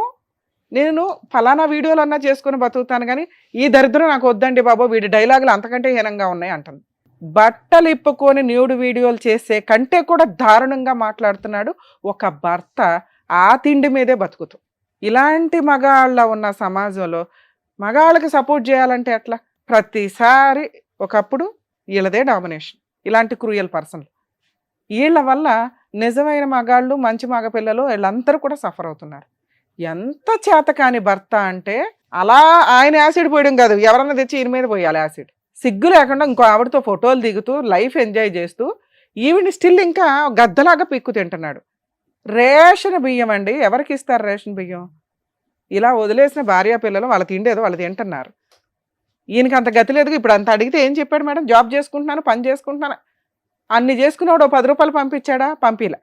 నేను ఫలానా వీడియోలు అన్నా చేసుకుని బతుకుతాను కానీ ఈ దరిద్రం నాకు వద్దండి బాబు, వీడి డైలాగులు అంతకంటే హీనంగా ఉన్నాయి అంటుంది. బట్టలు ఇప్పుకొని న్యూడ్ వీడియోలు చేసే కంటే కూడా దారుణంగా మాట్లాడుతున్నాడు ఒక భర్త. ఆ తిండి మీదే బతుకుతూ ఇలాంటి మగాళ్ళ ఉన్న సమాజంలో మగాళ్ళకి సపోర్ట్ చేయాలంటే ఎట్లా? ప్రతిసారి ఒకప్పుడు వీళ్ళదే డామినేషన్, ఇలాంటి క్రూయల్ పర్సన్లు. వీళ్ళ వల్ల నిజమైన మగాళ్ళు మంచి మగపిల్లలు వీళ్ళందరూ కూడా సఫర్ అవుతున్నారు. ఎంత చేతకాని భర్త అంటే అలా ఆయన యాసిడ్ పోయడం కాదు, ఎవరన్నా తెచ్చి ఈయన మీద పోయాలి యాసిడ్. సిగ్గు లేకుండా ఇంకో ఆవిడతో ఫోటోలు దిగుతూ లైఫ్ ఎంజాయ్ చేస్తూ ఈవిని స్టిల్ ఇంకా గద్దలాగా పిక్కు తింటున్నాడు. రేషన్ బియ్యం అండి, ఎవరికి ఇస్తారు రేషన్ బియ్యం? ఇలా వదిలేసిన భార్య పిల్లలు వాళ్ళ తిండేదో వాళ్ళు తింటున్నారు. ఈయనకి అంత గతి లేదు. ఇప్పుడు అంత అడిగితే ఏం చెప్పాడు మేడం? జాబ్ చేసుకుంటున్నాను, పని చేసుకుంటున్నాను. అన్ని చేసుకున్నాడు, 10 రూపాయలు పంపించాడా? పంపిలా.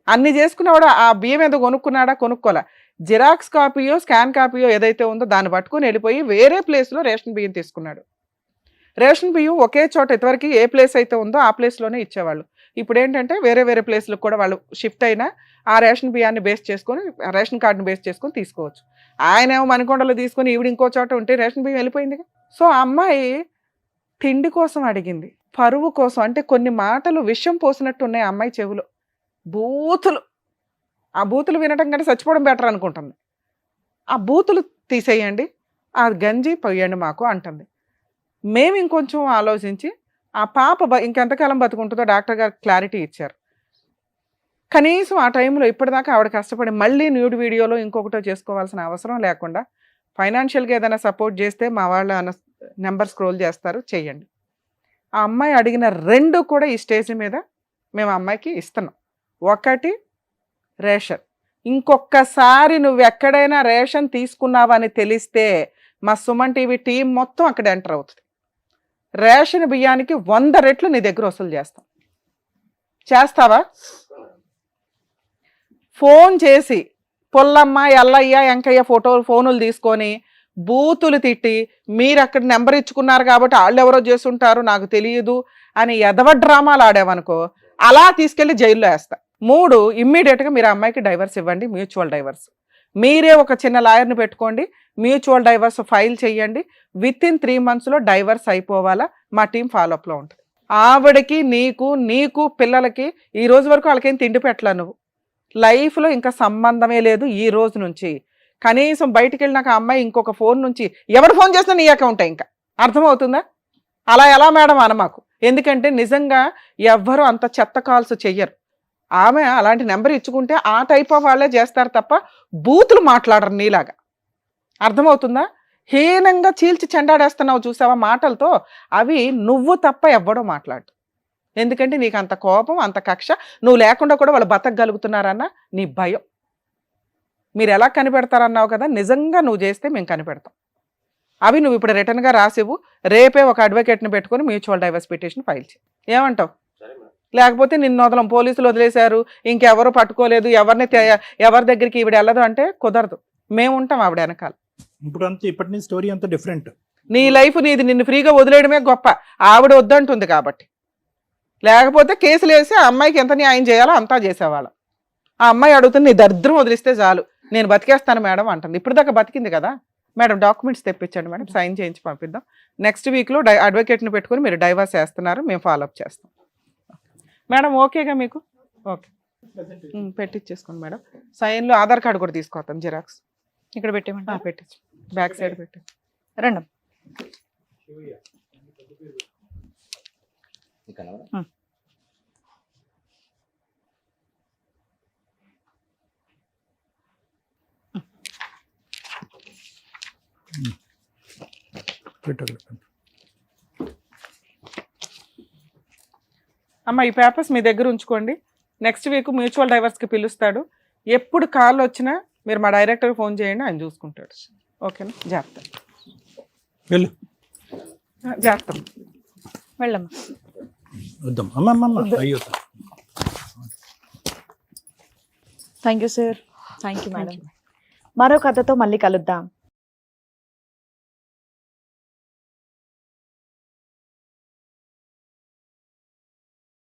అన్ని చేసుకున్నాడు, ఆ బియ్యం ఏదో కొనుక్కున్నాడా? కొనుక్కోలే. జిరాక్స్ కాపీయో స్కాన్ కాపీయో ఏదైతే ఉందో దాన్ని పట్టుకుని వెళ్ళిపోయి వేరే ప్లేస్లో రేషన్ బియ్యం తీసుకున్నాడు. రేషన్ బియ్యం ఒకే చోట ఇదివరకు ఏ ప్లేస్ అయితే ఉందో ఆ ప్లేస్లోనే ఇచ్చేవాళ్ళు. ఇప్పుడు ఏంటంటే వేరే వేరే ప్లేస్లకు కూడా వాళ్ళు షిఫ్ట్ అయినా ఆ రేషన్ బియ్యాన్ని బేస్ చేసుకొని, రేషన్ కార్డుని బేస్ చేసుకొని తీసుకోవచ్చు. ఆయన ఏమో మణికొండలో తీసుకొని ఈవిడ ఇంకో చోట ఉంటే రేషన్ బియ్యం వెళ్ళిపోయింది. సో ఆ అమ్మాయి తిండి కోసం అడిగింది, పరువు కోసం. అంటే కొన్ని మాటలు విషం పోసినట్టు ఉన్నాయి ఆ అమ్మాయి చెవులో, బూతులు. ఆ బూతులు వినటం కంటే చచ్చిపోవడం బెటర్ అనుకుంటుంది. ఆ బూతులు తీసేయండి, ఆ గంజి పొయ్యండి మాకు అంటుంది. మేము ఇంకొంచెం ఆలోచించి ఆ పాప ఇంకెంతకాలం బతుకుంటుందో డాక్టర్ గారు క్లారిటీ ఇచ్చారు. కనీసం ఆ టైంలో ఇప్పటిదాకా ఆవిడ కష్టపడి మళ్ళీ న్యూడ్ వీడియోలో ఇంకొకటో చేసుకోవాల్సిన అవసరం లేకుండా ఫైనాన్షియల్గా ఏదైనా సపోర్ట్ చేస్తే మా వాళ్ళ నెంబర్ స్క్రోల్ చేస్తారు, చెయ్యండి. ఆ అమ్మాయి అడిగిన 2 కూడా ఈ స్టేజ్ మీద మేము అమ్మాయికి ఇస్తున్నాం. ఒకటి రేషన్. ఇంకొకసారి నువ్వు ఎక్కడైనా రేషన్ తీసుకున్నావని తెలిస్తే మా సుమన్ టీవీ టీం మొత్తం అక్కడ ఎంటర్ అవుతుంది. రేషన్ బియ్యానికి 100 రెట్లు నీ దగ్గర వసూలు చేస్తాం. చేస్తావా? ఫోన్ చేసి పొల్లమ్మ, ఎల్లయ్య, వెంకయ్య ఫోనులు తీసుకొని బూతులు తిట్టి మీరు అక్కడ నెంబర్ ఇచ్చుకున్నారు కాబట్టి వాళ్ళు ఎవరో చేసుంటారు నాకు తెలియదు అని ఎదవ డ్రామాలు ఆడావనుకో అలా తీసుకెళ్లి జైల్లో వేస్తా. 3 ఇమ్మీడియట్గా మీరు అమ్మాయికి డైవర్స్ ఇవ్వండి, మ్యూచువల్ డైవర్స్. మీరే ఒక చిన్న లాయర్ని పెట్టుకోండి, మ్యూచువల్ డైవర్స్ ఫైల్ చేయండి. విత్-ఇన్ 3 monthsలో డైవర్స్ అయిపోవాలా, మా టీం ఫాలోఅప్లో ఉంటుంది. ఆవిడకి నీకు పిల్లలకి ఈ రోజు వరకు వాళ్ళకేం తిండి పెట్టలా. నువ్వు లైఫ్లో ఇంకా సంబంధమే లేదు ఈ రోజు నుంచి. కనీసం బయటికి వెళ్ళినాక ఆ అమ్మాయి ఇంకొక ఫోన్ నుంచి ఎవడు ఫోన్ చేసినా నీ అకౌంటే. ఇంకా అర్థమవుతుందా? అలా ఎలా మేడం అనమాకు. ఎందుకంటే నిజంగా ఎవ్వరూ అంత చెత్త కాల్స్ చెయ్యరు. ఆమె అలాంటి నెంబర్ ఇచ్చుకుంటే ఆ టైప్ ఆఫ్ వాళ్ళే చేస్తారు తప్ప బూతులు మాట్లాడరు నీలాగా. అర్థమవుతుందా? హీనంగా చీల్చి చెండాడేస్తున్నావు చూసావా మాటలతో, అవి నువ్వు తప్ప ఎవ్వడో మాట్లాడు. ఎందుకంటే నీకు అంత కోపం, అంత కక్ష. నువ్వు లేకుండా కూడా వాళ్ళు బతకగలుగుతున్నారన్న నీ భయం. మీరు ఎలా కనిపెడతారన్నావు కదా, నిజంగా నువ్వు చేస్తే మేము కనిపెడతాం. అవి నువ్వు ఇప్పుడు రిటర్న్గా రాసివు. రేపే ఒక అడ్వకేట్ని పెట్టుకొని మ్యూచువల్ డైవర్స్ పిటిషన్ ఫైల్ చేయి. ఏమంటావు? లేకపోతే నిన్ను వదలం, పోలీసులు వదిలేశారు, ఇంకెవరు పట్టుకోలేదు, ఎవరి దగ్గరికి ఈవిడ వెళ్ళదు అంటే కుదరదు. మేము ఉంటాం ఆవిడ వెనకాల. ఇప్పుడు అంతా ఇప్పటి నుంచి స్టోరీ అంతా డిఫరెంట్. నీ లైఫ్ నీది, నిన్ను ఫ్రీగా వదిలేయడమే గొప్ప. ఆవిడ వద్దంటుంది కాబట్టి. లేకపోతే కేసులు వేసి ఆ అమ్మాయికి ఎంత న్యాయం చేయాలో అంతా చేసేవాళ్ళం. ఆ అమ్మాయి అడుగుతుంది నీ దరిద్రం వదిలిస్తే చాలు, నేను బతికేస్తాను మేడం అంటుంది. ఇప్పుడు దాకా బతికింది కదా మేడం. డాక్యుమెంట్స్ తెప్పించండి మేడం, సైన్ చేయించి పంపిద్దాం. నెక్స్ట్ వీక్లో అడ్వకేట్ని పెట్టుకుని మీరు డైవర్స్ వేస్తున్నారు, మేము ఫాలోఅప్ చేస్తాం మేడం. ఓకేగా మీకు? ఓకే, పెట్టించేసుకోండి మేడం. సైన్లో ఆధార్ కార్డు కూడా తీసుకొస్తాం, జిరాక్స్ ఇక్కడ పెట్టేమంటా? పెట్టించు, బ్యాక్ సైడ్ పెట్టి రండి. అమ్మ ఈ పేపర్స్ మీ దగ్గర ఉంచుకోండి. నెక్స్ట్ వీక్ మ్యూచువల్ డైవర్స్కి పిలుస్తాడు. ఎప్పుడు కాల్ వచ్చినా మీరు మా డైరెక్టర్కి ఫోన్ చేయండి, ఆయన చూసుకుంటాడు. ఓకేనా? జాగ్రత్త, వెళ్ళు. జాగ్రత్త. వెళ్ళమ్మా. వద్దాం అమ్మమ్మ. అయ్యో, thank you sir. Thank you madam. మరో కథతో మళ్ళీ కలుద్దాం.